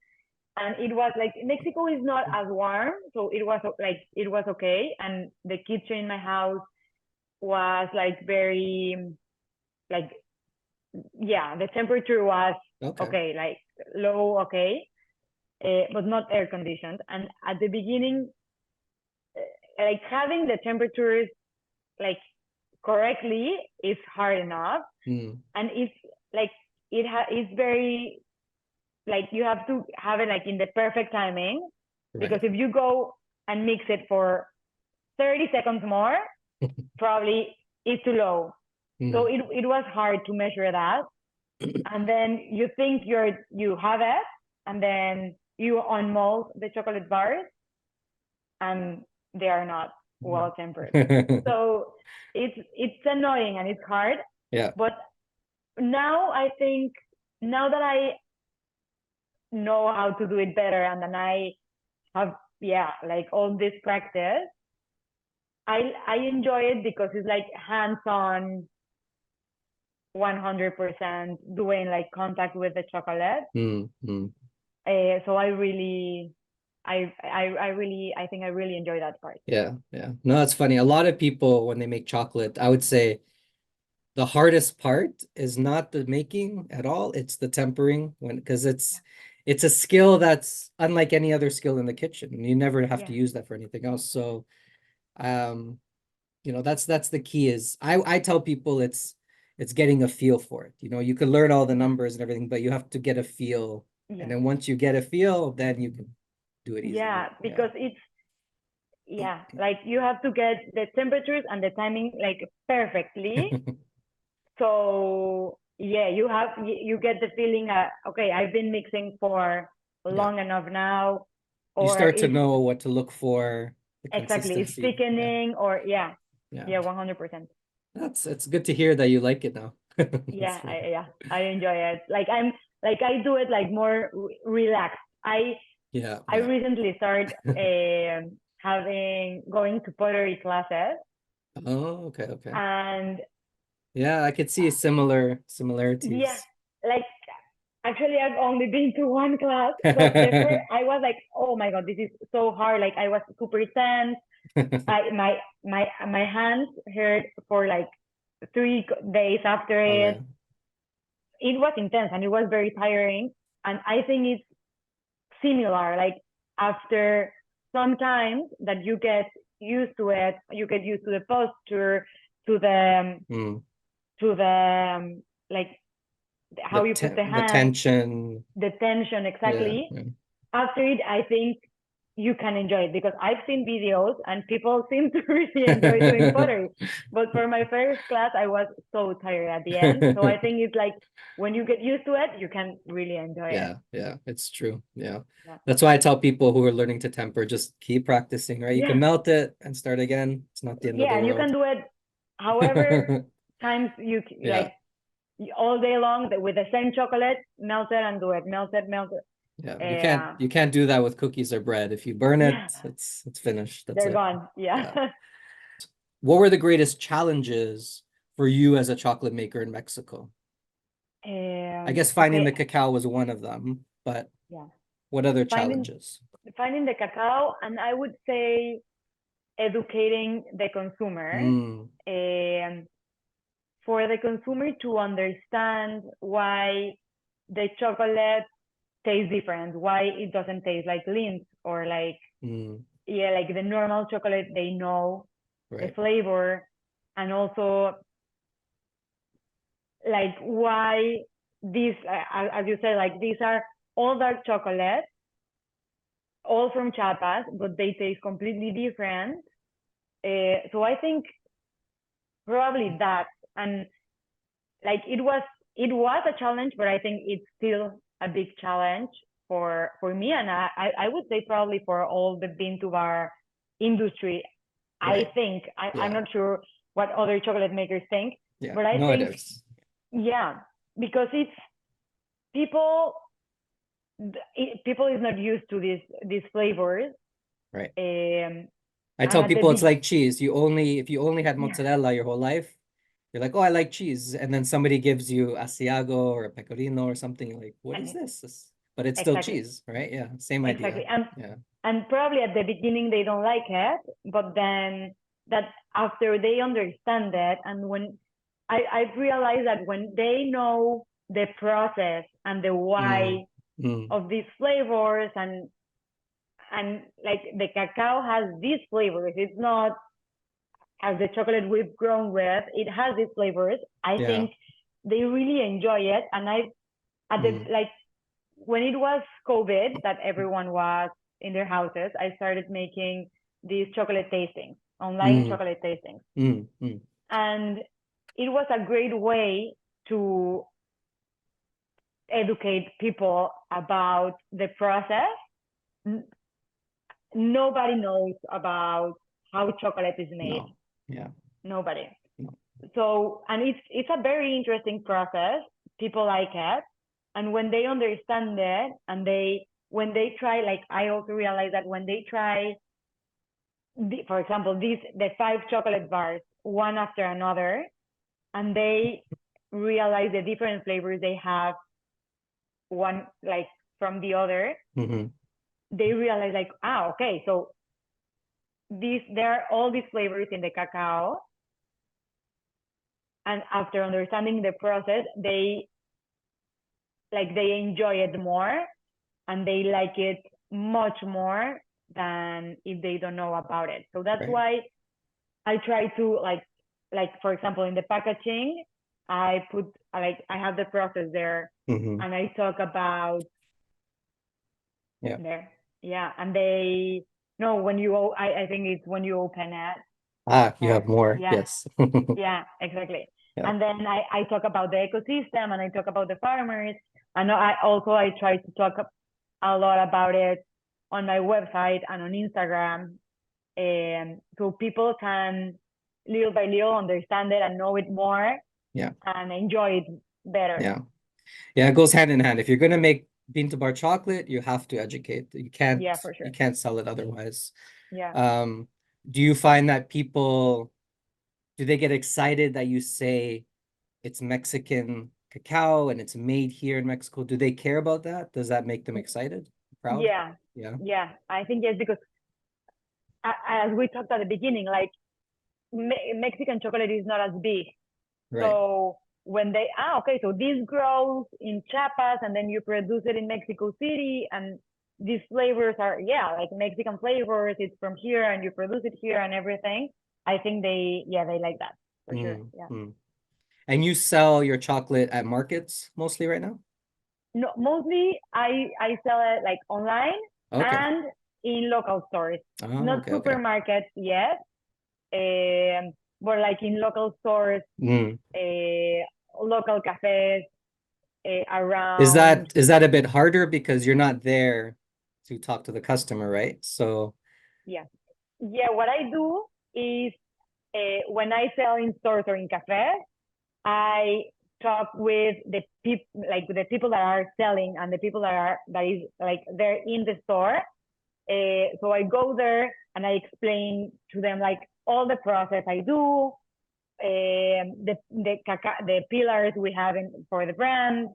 [SPEAKER 2] and it was like, Mexico is not as warm, so it was okay, and the kitchen in my house was, like, very, like, yeah, the temperature was
[SPEAKER 1] Okay.
[SPEAKER 2] okay, like, low, okay, but not air conditioned. And at the beginning, like, having the temperatures like correctly is hard enough. And it's like it's very like you have to have it like in the perfect timing, because
[SPEAKER 1] Right.
[SPEAKER 2] if you go and mix it for 30 seconds more, probably it's too low. So it was hard to measure that. And then you think you have it, and then you unmold the chocolate bars, and they are not well tempered. So it's annoying and it's hard.
[SPEAKER 1] Yeah.
[SPEAKER 2] But now I think, now that I know how to do it better, and then I have, yeah, like all this practice, I enjoy it because it's like hands-on, 100% doing like contact with the chocolate. So I think I really enjoy that part.
[SPEAKER 1] Yeah, yeah. No, that's funny. A lot of people, when they make chocolate, I would say the hardest part is not the making at all. It's the tempering, because it's a skill that's unlike any other skill in the kitchen. You never have to
[SPEAKER 2] Yeah.
[SPEAKER 1] use that for anything else. So, that's the key. Is I tell people it's getting a feel for it. You can learn all the
[SPEAKER 2] Yeah.
[SPEAKER 1] numbers and everything, but you have to get a feel. And
[SPEAKER 2] Yeah.
[SPEAKER 1] then once you get a feel, then you can do it
[SPEAKER 2] Yeah,
[SPEAKER 1] easily.
[SPEAKER 2] because like you have to get the temperatures and the timing like perfectly. So yeah, you get the feeling okay, I've been mixing for
[SPEAKER 1] Yeah.
[SPEAKER 2] long enough now,
[SPEAKER 1] You
[SPEAKER 2] or
[SPEAKER 1] start to
[SPEAKER 2] it's
[SPEAKER 1] know what to look for, the
[SPEAKER 2] exactly, it's
[SPEAKER 1] consistency. Yeah.
[SPEAKER 2] thickening, or yeah.
[SPEAKER 1] Yeah.
[SPEAKER 2] Yeah, 100%.
[SPEAKER 1] It's good to hear that you like it now.
[SPEAKER 2] Yeah, I enjoy it. Like I do it like more relaxed.
[SPEAKER 1] Yeah,
[SPEAKER 2] I
[SPEAKER 1] yeah.
[SPEAKER 2] recently started going to pottery classes,
[SPEAKER 1] Oh, okay, okay.
[SPEAKER 2] and
[SPEAKER 1] Yeah, I could see
[SPEAKER 2] yeah,
[SPEAKER 1] similarities.
[SPEAKER 2] like actually I've only been to one class, but the first I was like, oh my god, this is so hard. Like I was super tense. My hands hurt for like 3 days after
[SPEAKER 1] Oh
[SPEAKER 2] it.
[SPEAKER 1] yeah.
[SPEAKER 2] It was intense and it was very tiring. And I think it's similar. Like after some time that you get used to it, you get used to the posture, to the to the like how you put the
[SPEAKER 1] The
[SPEAKER 2] hand,
[SPEAKER 1] tension.
[SPEAKER 2] the tension
[SPEAKER 1] Yeah,
[SPEAKER 2] exactly.
[SPEAKER 1] yeah.
[SPEAKER 2] After it, I think you can enjoy it, because I've seen videos and people seem to really enjoy doing pottery. But for my first class, I was so tired at the end. So I think it's like when you get used to it, you can really enjoy it.
[SPEAKER 1] Yeah, yeah, it's true. Yeah.
[SPEAKER 2] Yeah.
[SPEAKER 1] That's why I tell people who are learning to temper, just keep practicing, right? You can
[SPEAKER 2] Yeah.
[SPEAKER 1] melt it and start again. It's not the end of the
[SPEAKER 2] Yeah. And you can
[SPEAKER 1] world.
[SPEAKER 2] do it however times you
[SPEAKER 1] Yeah.
[SPEAKER 2] like, all day long with the same chocolate, melt it and do it, melt it, melt it.
[SPEAKER 1] Yeah. You can't
[SPEAKER 2] Uh,
[SPEAKER 1] you can't do that with cookies or bread. If you burn it,
[SPEAKER 2] yeah,
[SPEAKER 1] it's finished. That's
[SPEAKER 2] they're
[SPEAKER 1] it.
[SPEAKER 2] gone. Yeah.
[SPEAKER 1] Yeah. What were the greatest challenges for you as a chocolate maker in Mexico? I guess finding
[SPEAKER 2] Okay.
[SPEAKER 1] the cacao was one of them, but
[SPEAKER 2] Yeah.
[SPEAKER 1] what other
[SPEAKER 2] Finding
[SPEAKER 1] challenges?
[SPEAKER 2] finding the cacao, and I would say educating the consumer, um, for the consumer to understand why the chocolate tastes different, why it doesn't taste like Lindt, or like like the normal chocolate they know, the
[SPEAKER 1] Right.
[SPEAKER 2] flavor, and also like why these, as you said, like these are all dark chocolate, all from Chiapas, but they taste completely different. So I think probably that, and like it was a challenge, but I think it's still a big challenge for me, and I would say probably for all the bean to bar industry. I
[SPEAKER 1] Right.
[SPEAKER 2] think I'm
[SPEAKER 1] Yeah.
[SPEAKER 2] not sure what other chocolate makers think,
[SPEAKER 1] Yeah.
[SPEAKER 2] but I
[SPEAKER 1] No, it
[SPEAKER 2] think,
[SPEAKER 1] is.
[SPEAKER 2] yeah, because it's people people is not used to these flavors.
[SPEAKER 1] Right. I
[SPEAKER 2] And
[SPEAKER 1] tell
[SPEAKER 2] at the
[SPEAKER 1] people it's
[SPEAKER 2] big
[SPEAKER 1] like cheese. If you only had
[SPEAKER 2] Yeah,
[SPEAKER 1] mozzarella your whole life, you're like, oh, I like cheese. And then somebody gives you Asiago or a pecorino or something. You're like, what is
[SPEAKER 2] and
[SPEAKER 1] this? But it's still
[SPEAKER 2] exactly.
[SPEAKER 1] cheese, right? Yeah. Same
[SPEAKER 2] Exactly.
[SPEAKER 1] idea. Yeah.
[SPEAKER 2] And probably at the beginning they don't like it, but then that after they understand it, and when I've realized that when they know the process and the
[SPEAKER 1] Mm.
[SPEAKER 2] why
[SPEAKER 1] Mm.
[SPEAKER 2] of these flavors, and like the cacao has these flavors. It's not as the chocolate we've grown with, it has these flavors. I think they really enjoy it. And like when it was COVID, that everyone was in their houses, I started making these chocolate tastings, online chocolate tastings. And it was a great way to educate people about the process. Nobody knows about how chocolate is made. Nobody. So, and it's a very interesting process. People like it. And when they understand it, and when they try, like, I also realized that when they try, for example, the 5 chocolate bars, one after another, and they realize the different flavors they have, one like from the other, they realize like, okay, so there are all these flavors in the cacao. And after understanding the process, they enjoy it more, and they like it much more than if they don't know about it. So that's why I try to like for example, in the packaging, I put I have the process there, and I talk about there. And they know when you I think it's when you open it.
[SPEAKER 1] You have more. Yes.
[SPEAKER 2] Yeah, exactly. And then I talk about the ecosystem, and I talk about the farmers. And I try to talk a lot about it on my website and on Instagram, so people can little by little understand it and know it more. And enjoy it better.
[SPEAKER 1] It goes hand in hand. If you're gonna make bean to bar chocolate, you have to educate. You can't
[SPEAKER 2] for sure.
[SPEAKER 1] You can't sell it otherwise. Do you find that people, do they get excited that you say it's Mexican cacao and it's made here in Mexico? Do they care about that? Does that make them excited, proud?
[SPEAKER 2] Yeah, I think yes, because as we talked at the beginning, like Mexican chocolate is not as big. So when they okay, so this grows in Chiapas, and then you produce it in Mexico City, and these flavors are like Mexican flavors. It's from here, and you produce it here, and everything. I think they like that for sure.
[SPEAKER 1] And you sell your chocolate at markets mostly right now?
[SPEAKER 2] No, mostly I sell it like online and in local stores. Not supermarkets yet, but like in local stores, local cafes around.
[SPEAKER 1] Is that a bit harder because you're not there to talk to the customer, right? So
[SPEAKER 2] what I do is when I sell in stores or in cafes, I talk with the people that are selling, and the people that is like they're in the store. So I go there and I explain to them like all the process I do, the pillars we have for the brand,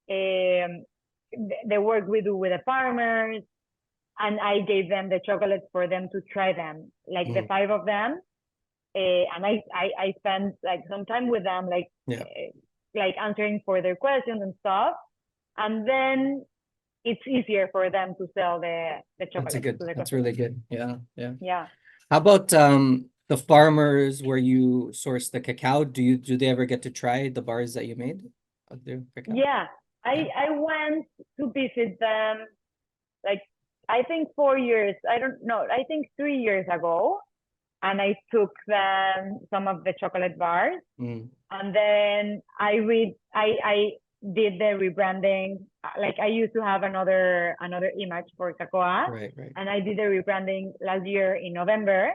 [SPEAKER 2] the work we do with the farmers, and I gave them the chocolates for them to try them, like the 5 of them. And I spent like some time with them, like answering for their questions and stuff. And then it's easier for them to sell the chocolate.
[SPEAKER 1] That's really good. Yeah. How about the farmers where you source the cacao? Do they ever get to try the bars that you made of their cacao?
[SPEAKER 2] I went to visit them, like I think 4 years, I don't know, I think 3 years ago, and I took them some of the chocolate bars, and then I did the rebranding. Like I used to have another image for Kakoa, and I did the rebranding last year in November.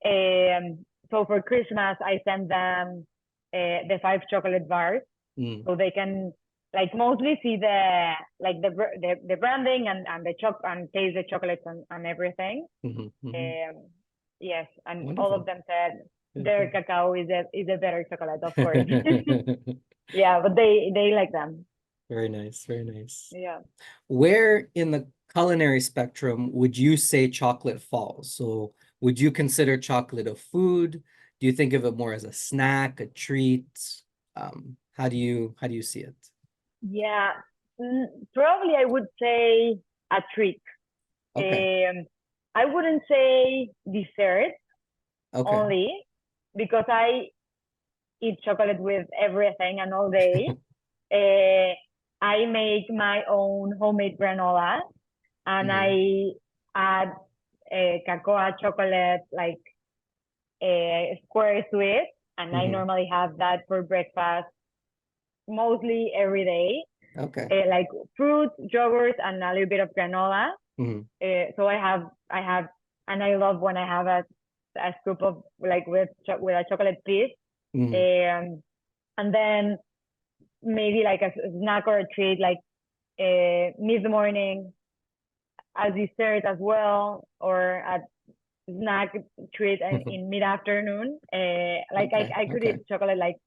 [SPEAKER 2] So for Christmas, I sent them the 5 chocolate bars, so they can like mostly see the branding and and taste the chocolates and everything. Yes, and wonderful. All of them said their cacao is a better chocolate, of course. But they like them.
[SPEAKER 1] Very nice, very nice.
[SPEAKER 2] Yeah.
[SPEAKER 1] Where in the culinary spectrum would you say chocolate falls? So would you consider chocolate a food? Do you think of it more as a snack, a treat? How do you see it?
[SPEAKER 2] Yeah, probably I would say a treat. I wouldn't say dessert only, because I eat chocolate with everything and all day, uh, I make my own homemade granola, and I add Kakoa chocolate, like squares to it, and I normally have that for breakfast mostly every day.
[SPEAKER 1] Okay.
[SPEAKER 2] Like fruit, yogurt, and a little bit of granola. So I have, and I love when I have a scoop of like with a chocolate piece, and then maybe like a snack or a treat, like mid morning, a dessert as well, or a snack treat in mid afternoon. Like
[SPEAKER 1] Okay.
[SPEAKER 2] I could
[SPEAKER 1] Okay.
[SPEAKER 2] eat chocolate like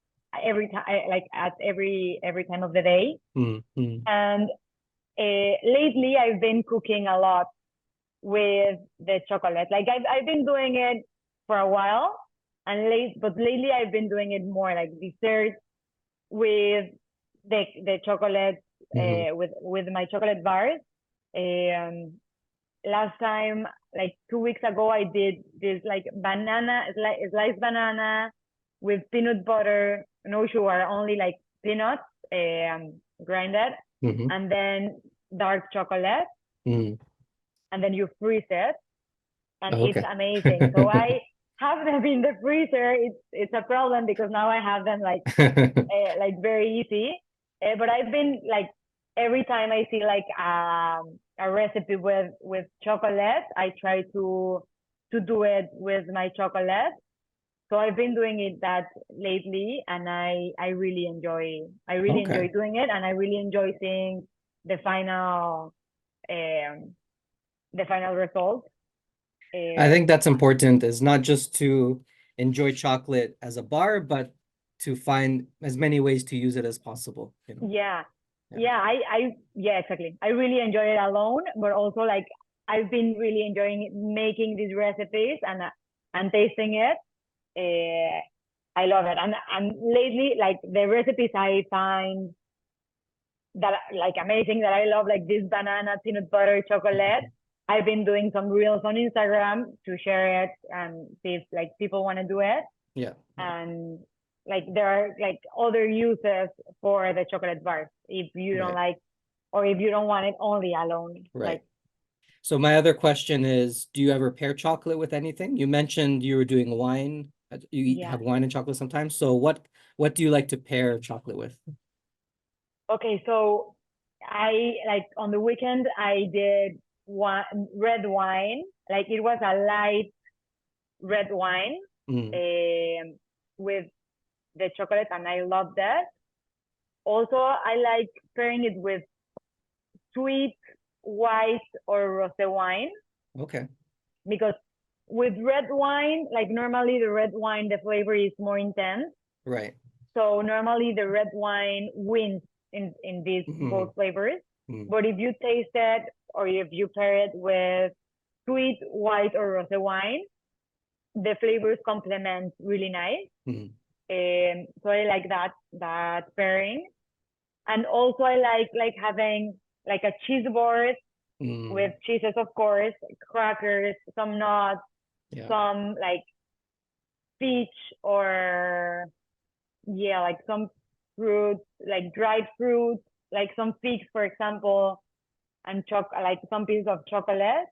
[SPEAKER 2] every time, like at every time of the day. And lately I've been cooking a lot with the chocolate. Like I've been doing it for a while, but lately I've been doing it more like dessert with the chocolate, with my chocolate bars. Last time, like 2 weeks ago, I did this like banana, sliced banana with peanut butter, no sugar, only like peanuts, grinded, and then dark chocolate, and then you freeze it, and it's
[SPEAKER 1] Okay.
[SPEAKER 2] amazing. So I have them in the freezer. It's a problem because now I have them like very easy. But I've been like every time I see like a recipe with chocolate, I try to do it with my chocolate. So I've been doing it that lately, and I really enjoy
[SPEAKER 1] Okay.
[SPEAKER 2] doing it, and I really enjoy seeing the final um the final result.
[SPEAKER 1] I think that's important, is not just to enjoy chocolate as a bar, but to find as many ways to use it as possible, you know.
[SPEAKER 2] Yeah.
[SPEAKER 1] Yeah.
[SPEAKER 2] Yeah, exactly. I really enjoy it alone, but also like I've been really enjoying making these recipes and tasting it. I love it. And lately, like the recipes I find that like amazing, that I love, like this banana peanut butter chocolate. I've been doing some reels on Instagram to share it and see if like people want to do it.
[SPEAKER 1] Yeah.
[SPEAKER 2] And like there are like other uses for the chocolate bars if you don't
[SPEAKER 1] Right.
[SPEAKER 2] like, or if you don't want it only alone.
[SPEAKER 1] Right.
[SPEAKER 2] Like,
[SPEAKER 1] So my other question is, do you ever pair chocolate with anything? You mentioned you were doing wine.
[SPEAKER 2] yeah.
[SPEAKER 1] Have wine and chocolate sometimes. So what do you like to pair chocolate with?
[SPEAKER 2] Okay, so I like on the weekend I did one red wine. Like it was a light red wine with the chocolate, and I loved that. Also, I like pairing it with sweet white or rosé wine,
[SPEAKER 1] Okay.
[SPEAKER 2] because with red wine, like normally the red wine, the flavor is more intense.
[SPEAKER 1] Right.
[SPEAKER 2] So normally the red wine wins in these both flavors. But if you taste it, or if you pair it with sweet white or rosé wine, the flavors complement really nice. So I like that pairing. And also I like having like a cheese board with cheeses, of course, crackers, some nuts,
[SPEAKER 1] Yeah.
[SPEAKER 2] some like peach, or yeah, like some fruit, like dried fruit, like some figs, for example, and like some pieces of chocolate.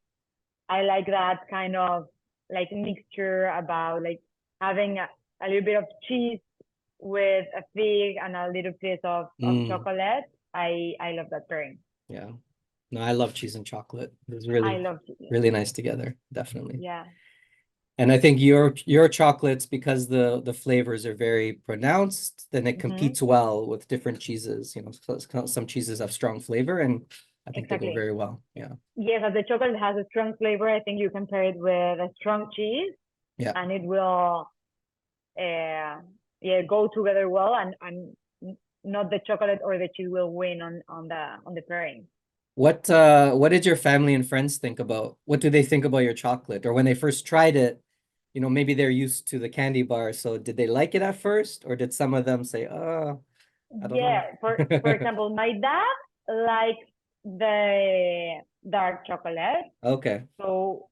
[SPEAKER 2] I like that kind of like mixture, about like having a little bit of cheese with a fig and a little piece of chocolate. I love that pairing.
[SPEAKER 1] Yeah. No, I love cheese and chocolate. It's
[SPEAKER 2] I
[SPEAKER 1] really,
[SPEAKER 2] love
[SPEAKER 1] really nice together, definitely.
[SPEAKER 2] yeah.
[SPEAKER 1] And I think your chocolates, because the flavors are very pronounced, then it competes well with different cheeses. You know, so some cheeses have strong flavor, and I think they go
[SPEAKER 2] Exactly.
[SPEAKER 1] very well. Yeah.
[SPEAKER 2] Yes, as the chocolate has a strong flavor, I think you can pair it with a strong cheese,
[SPEAKER 1] Yeah.
[SPEAKER 2] and it will go together well, and not the chocolate or the cheese will win on the pairing.
[SPEAKER 1] What did your family and friends think about? What do they think about your chocolate? Or when they first tried it, you know, maybe they're used to the candy bar. So did they like it at first, or did some of them say, "Oh, I don't know."
[SPEAKER 2] Yeah, for example, my dad likes the dark chocolate,
[SPEAKER 1] Okay.
[SPEAKER 2] so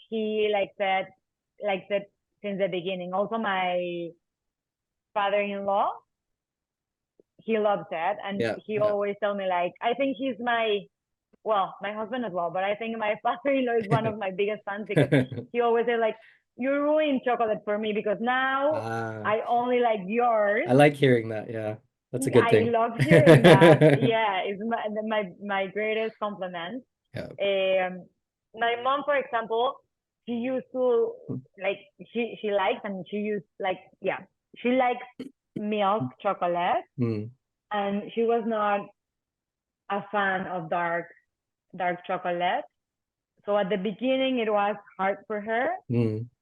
[SPEAKER 2] he likes it since the beginning. Also, my father-in-law, he loves it, and he always tell me like, I think he's my husband as well, but I think my father-in-law is one of my biggest fans because he always say like, you ruined chocolate for me because now I only like yours.
[SPEAKER 1] I like hearing that. Yeah, that's a good thing.
[SPEAKER 2] I love hearing that. Yeah, it's my greatest compliment.
[SPEAKER 1] Yeah.
[SPEAKER 2] My mom, for example, she used to like she likes and she used like she likes milk chocolate, and she was not a fan of dark chocolate. So at the beginning, it was hard for her.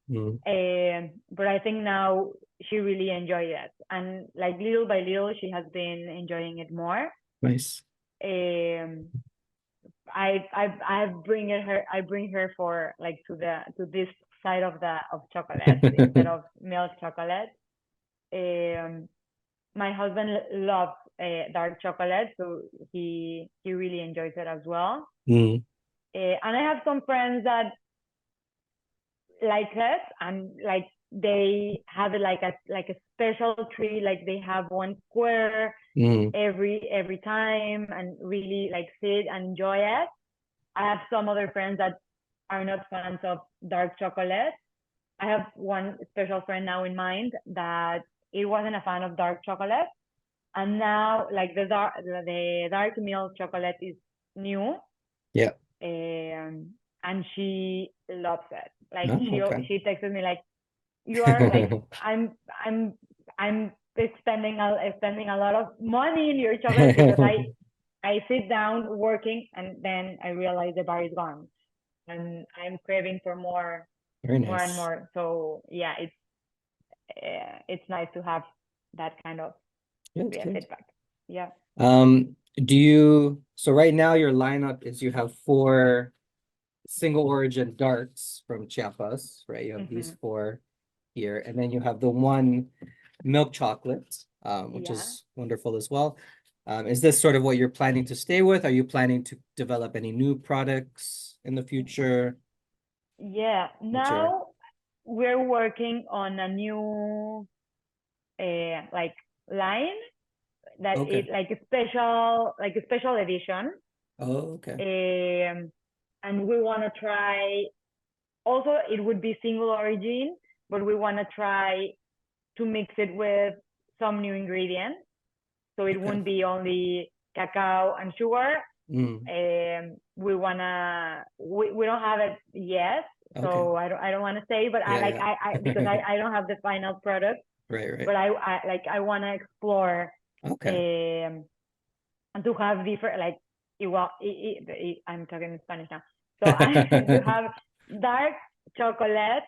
[SPEAKER 2] But I think now she really enjoyed it. And like little by little, she has been enjoying it more.
[SPEAKER 1] Nice.
[SPEAKER 2] I bring her for like to this side of chocolate instead of milk chocolate. My husband loves dark chocolate, so he really enjoys it as well. And I have some friends that like it, and like they have it like a special treat, like they have one square every time and really like sit and enjoy it. I have some other friends that are not fans of dark chocolate. I have one special friend now in mind that it wasn't a fan of dark chocolate, and now like the dark milk chocolate is new.
[SPEAKER 1] Yeah.
[SPEAKER 2] And she loves it. Like she texted me like, you are like I'm spending a lot of money in your chocolate because I sit down working and then I realize the bar is gone and I'm craving for more.
[SPEAKER 1] Very nice.
[SPEAKER 2] More and more. So yeah, it's nice to have that kind of feedback. Yeah.
[SPEAKER 1] So right now your lineup is you have 4 single origin darks from Chiapas, right? You have these 4 here, and then you have the 1 milk chocolate, which is wonderful as well. Is this sort of what you're planning to stay with? Are you planning to develop any new products in the future?
[SPEAKER 2] Yeah, now we're working on a new like line that is like a special edition.
[SPEAKER 1] Oh, okay.
[SPEAKER 2] And we want to try. Also, it would be single origin, but we want to try to mix it with some new ingredients. So it won't be only cacao and sugar. We wanna we don't have it yet, so I don't want to say, but I because I don't have the final product.
[SPEAKER 1] Right.
[SPEAKER 2] But I want to explore. And to have different like I'm talking in Spanish now. So to have dark chocolate,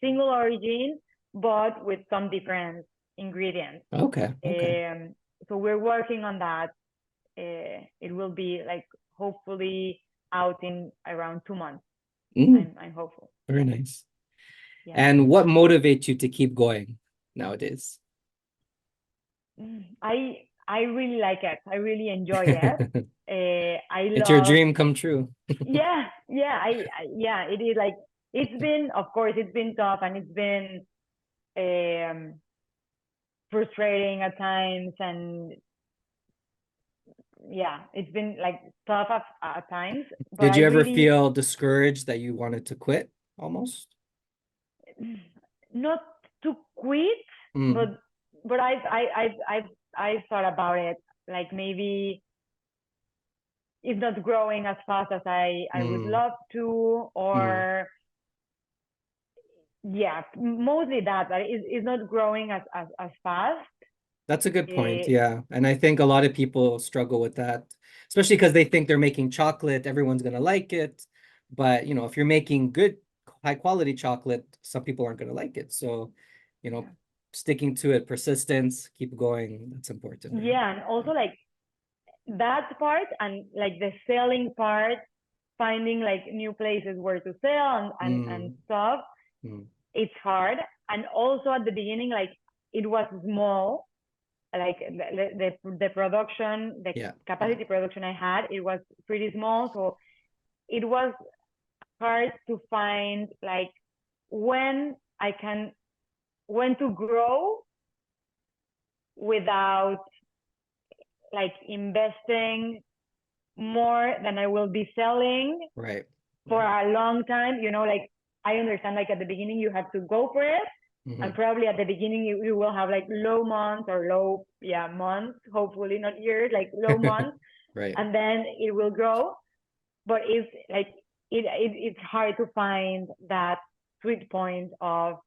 [SPEAKER 2] single origin, but with some different ingredients.
[SPEAKER 1] Okay.
[SPEAKER 2] So we're working on that. It will be like hopefully out in around 2 months. I'm hopeful.
[SPEAKER 1] Very nice. Yeah. And what motivates you to keep going nowadays?
[SPEAKER 2] I really like it. I really enjoy it.
[SPEAKER 1] It's your dream come true.
[SPEAKER 2] Yeah. It is like of course it's been tough and it's been frustrating at times, and it's been like tough at times.
[SPEAKER 1] But did you ever feel discouraged that you wanted to quit almost?
[SPEAKER 2] Not to quit, but I've thought about it. Like maybe it's not growing as fast as I would love to, or mostly that it's not growing as fast.
[SPEAKER 1] That's a good point. Yeah. And I think a lot of people struggle with that, especially because they think they're making chocolate, everyone's going to like it. But, if you're making good, high quality chocolate, some people aren't going to like it. So, sticking to it, persistence, keep going. That's important. Right?
[SPEAKER 2] Yeah. And also like that part and like the selling part, finding like new places where to sell and stuff. It's hard. And also at the beginning, like it was small. Like the production, the capacity production I had, it was pretty small. So it was hard to find like when I can when to grow without like investing more than I will be selling
[SPEAKER 1] Right.
[SPEAKER 2] for a long time. Like I understand like at the beginning you have to go for it. And probably at the beginning you will have like low months or low months, hopefully not years, like low months.
[SPEAKER 1] Right.
[SPEAKER 2] And then it will grow. But it's like it's hard to find that sweet point of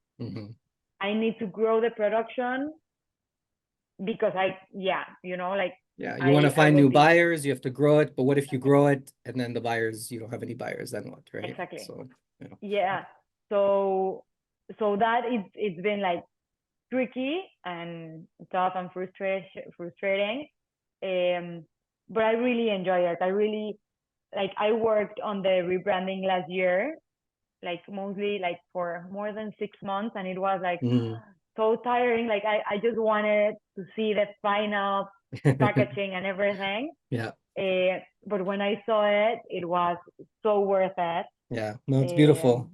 [SPEAKER 2] I need to grow the production because like
[SPEAKER 1] yeah, you
[SPEAKER 2] I
[SPEAKER 1] want to find
[SPEAKER 2] will
[SPEAKER 1] new
[SPEAKER 2] be
[SPEAKER 1] buyers, you have to grow it, but what if you grow it and then the buyers, you don't have any buyers, then what, right?
[SPEAKER 2] exactly.
[SPEAKER 1] So
[SPEAKER 2] yeah. So that it's been like tricky and tough and frustrating. But I really enjoy it. I worked on the rebranding last year, like mostly like for more than 6 months, and it was like so tiring. Like I just wanted to see the final packaging and everything.
[SPEAKER 1] yeah.
[SPEAKER 2] But when I saw it, it was so worth it.
[SPEAKER 1] Yeah, no, it's beautiful.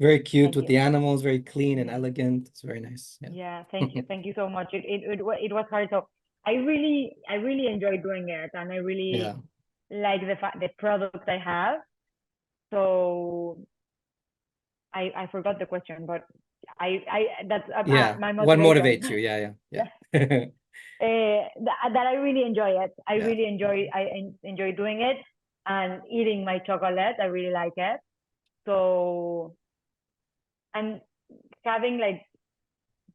[SPEAKER 1] Very cute with
[SPEAKER 2] you.
[SPEAKER 1] the animals, very clean and elegant. It's very nice.
[SPEAKER 2] Yeah, thank you so much. It was hard. So I really enjoy doing it, and I really like the product I have. So I forgot the question, but that's my
[SPEAKER 1] What
[SPEAKER 2] motivation.
[SPEAKER 1] motivates you? Yeah.
[SPEAKER 2] That I really enjoy it. I enjoy doing it and eating my chocolate. I really like it. So and having like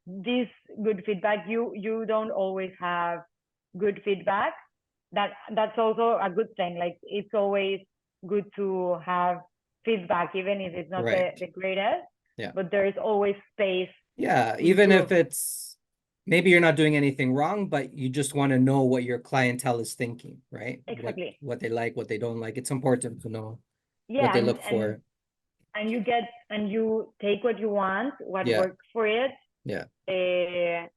[SPEAKER 2] this good feedback, you don't always have good feedback. That's also a good thing. Like it's always good to have feedback, even if it's not the greatest.
[SPEAKER 1] Yeah.
[SPEAKER 2] But there's always space.
[SPEAKER 1] Yeah, even if it's maybe you're not doing anything wrong, but you just want to know what your clientele is thinking, right?
[SPEAKER 2] Exactly.
[SPEAKER 1] What they like, what they don't like. It's important to know
[SPEAKER 2] Yeah,
[SPEAKER 1] what they look for.
[SPEAKER 2] And you take what you want, what works for it.
[SPEAKER 1] Yeah.
[SPEAKER 2] And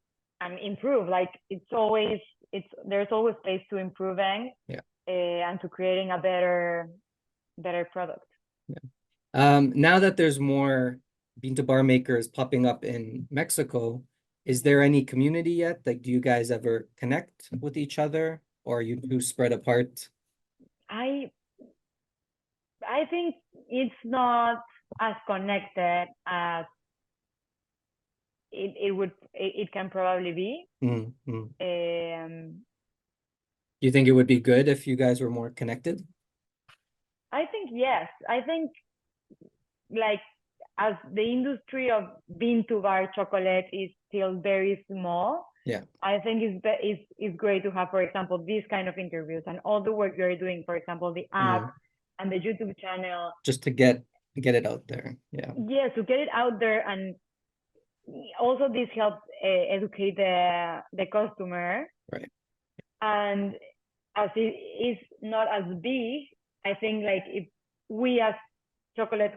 [SPEAKER 2] improve. Like there's always space to improving.
[SPEAKER 1] Yeah.
[SPEAKER 2] And to creating a better product.
[SPEAKER 1] Yeah. Now that there's more bean to bar makers popping up in Mexico, is there any community yet? Like, do you guys ever connect with each other, or are you too spread apart?
[SPEAKER 2] I think it's not as connected as it can probably be.
[SPEAKER 1] Do you think it would be good if you guys were more connected?
[SPEAKER 2] I think yes. I think like as the industry of bean to bar chocolate is still very small.
[SPEAKER 1] Yeah.
[SPEAKER 2] I think it's great to have, for example, these kind of interviews and all the work you're doing, for example, the app and the YouTube channel.
[SPEAKER 1] Just to get it out there. Yeah.
[SPEAKER 2] Yeah, to get it out there, and also this helps educate the customer.
[SPEAKER 1] Right.
[SPEAKER 2] And as it is not as big, I think like if we as chocolate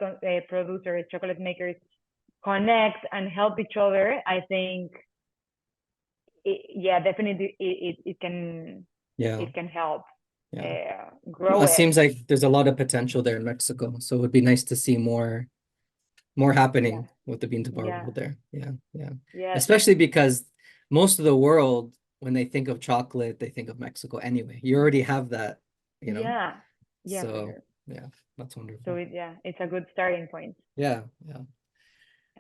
[SPEAKER 2] producers, chocolate makers connect and help each other, I think definitely it can help grow
[SPEAKER 1] it
[SPEAKER 2] it.
[SPEAKER 1] Seems like there's a lot of potential there in Mexico, so it would be nice to see more happening with the bean to bar world there. Yeah, especially because most of the world, when they think of chocolate, they think of Mexico anyway. You already have that, so yeah, that's wonderful.
[SPEAKER 2] So it's a good starting point.
[SPEAKER 1] Yeah.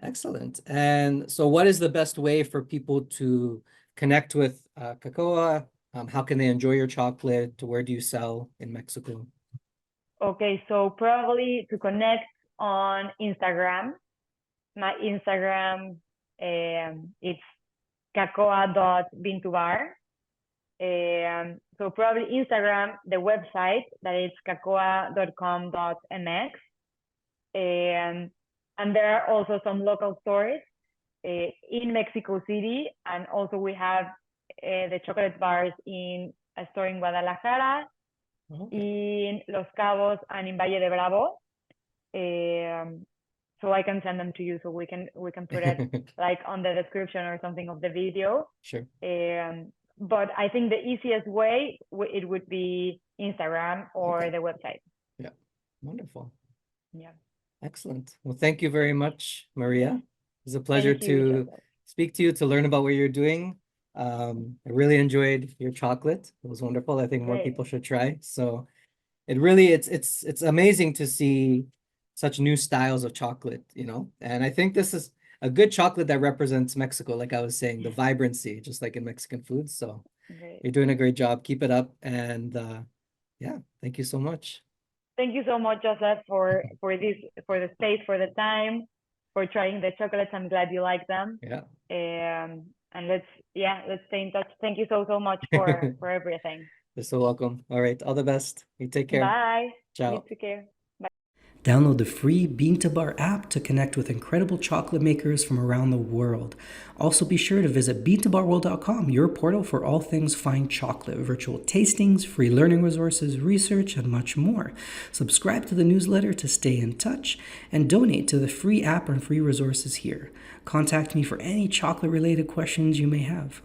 [SPEAKER 1] Excellent. And so what is the best way for people to connect with Kakoa? How can they enjoy your chocolate? Where do you sell in Mexico?
[SPEAKER 2] Okay, so probably to connect on Instagram. My Instagram, it's kakoa.bean2bar. So probably Instagram, the website, that is kakoa.com.mx. And there are also some local stores in Mexico City, and also we have the chocolate bars in a store in Guadalajara, in Los Cabos, and in Valle de Bravo. So I can send them to you, so we can put it like on the description or something of the video.
[SPEAKER 1] Sure.
[SPEAKER 2] But I think the easiest way it would be Instagram or the website.
[SPEAKER 1] Yeah, wonderful.
[SPEAKER 2] Yeah.
[SPEAKER 1] Excellent. Well, thank you very much, Maria. It's a pleasure to speak to you, to learn about what you're doing. I really enjoyed your chocolate. It was wonderful. I think more
[SPEAKER 2] Great.
[SPEAKER 1] people should try. So it really it's amazing to see such new styles of chocolate, you know. And I think this is a good chocolate that represents Mexico, like I was saying, the vibrancy, just like in Mexican food. So
[SPEAKER 2] Great.
[SPEAKER 1] you're doing a great job. Keep it up. And yeah, thank you so much.
[SPEAKER 2] Thank you so much, Joseph, for this, for the space, for the time, for trying the chocolates. I'm glad you like them.
[SPEAKER 1] Yeah.
[SPEAKER 2] And let's stay in touch. Thank you so much for everything.
[SPEAKER 1] You're so welcome. All right, all the best. You take care.
[SPEAKER 2] Bye. You
[SPEAKER 1] Ciao.
[SPEAKER 2] take care.
[SPEAKER 3] Download the free Bean to Bar app to connect with incredible chocolate makers from around the world. Also, be sure to visit beantobarworld.com, your portal for all things fine chocolate, virtual tastings, free learning resources, research, and much more. Subscribe to the newsletter to stay in touch, and donate to the free app and free resources here. Contact me for any chocolate-related questions you may have.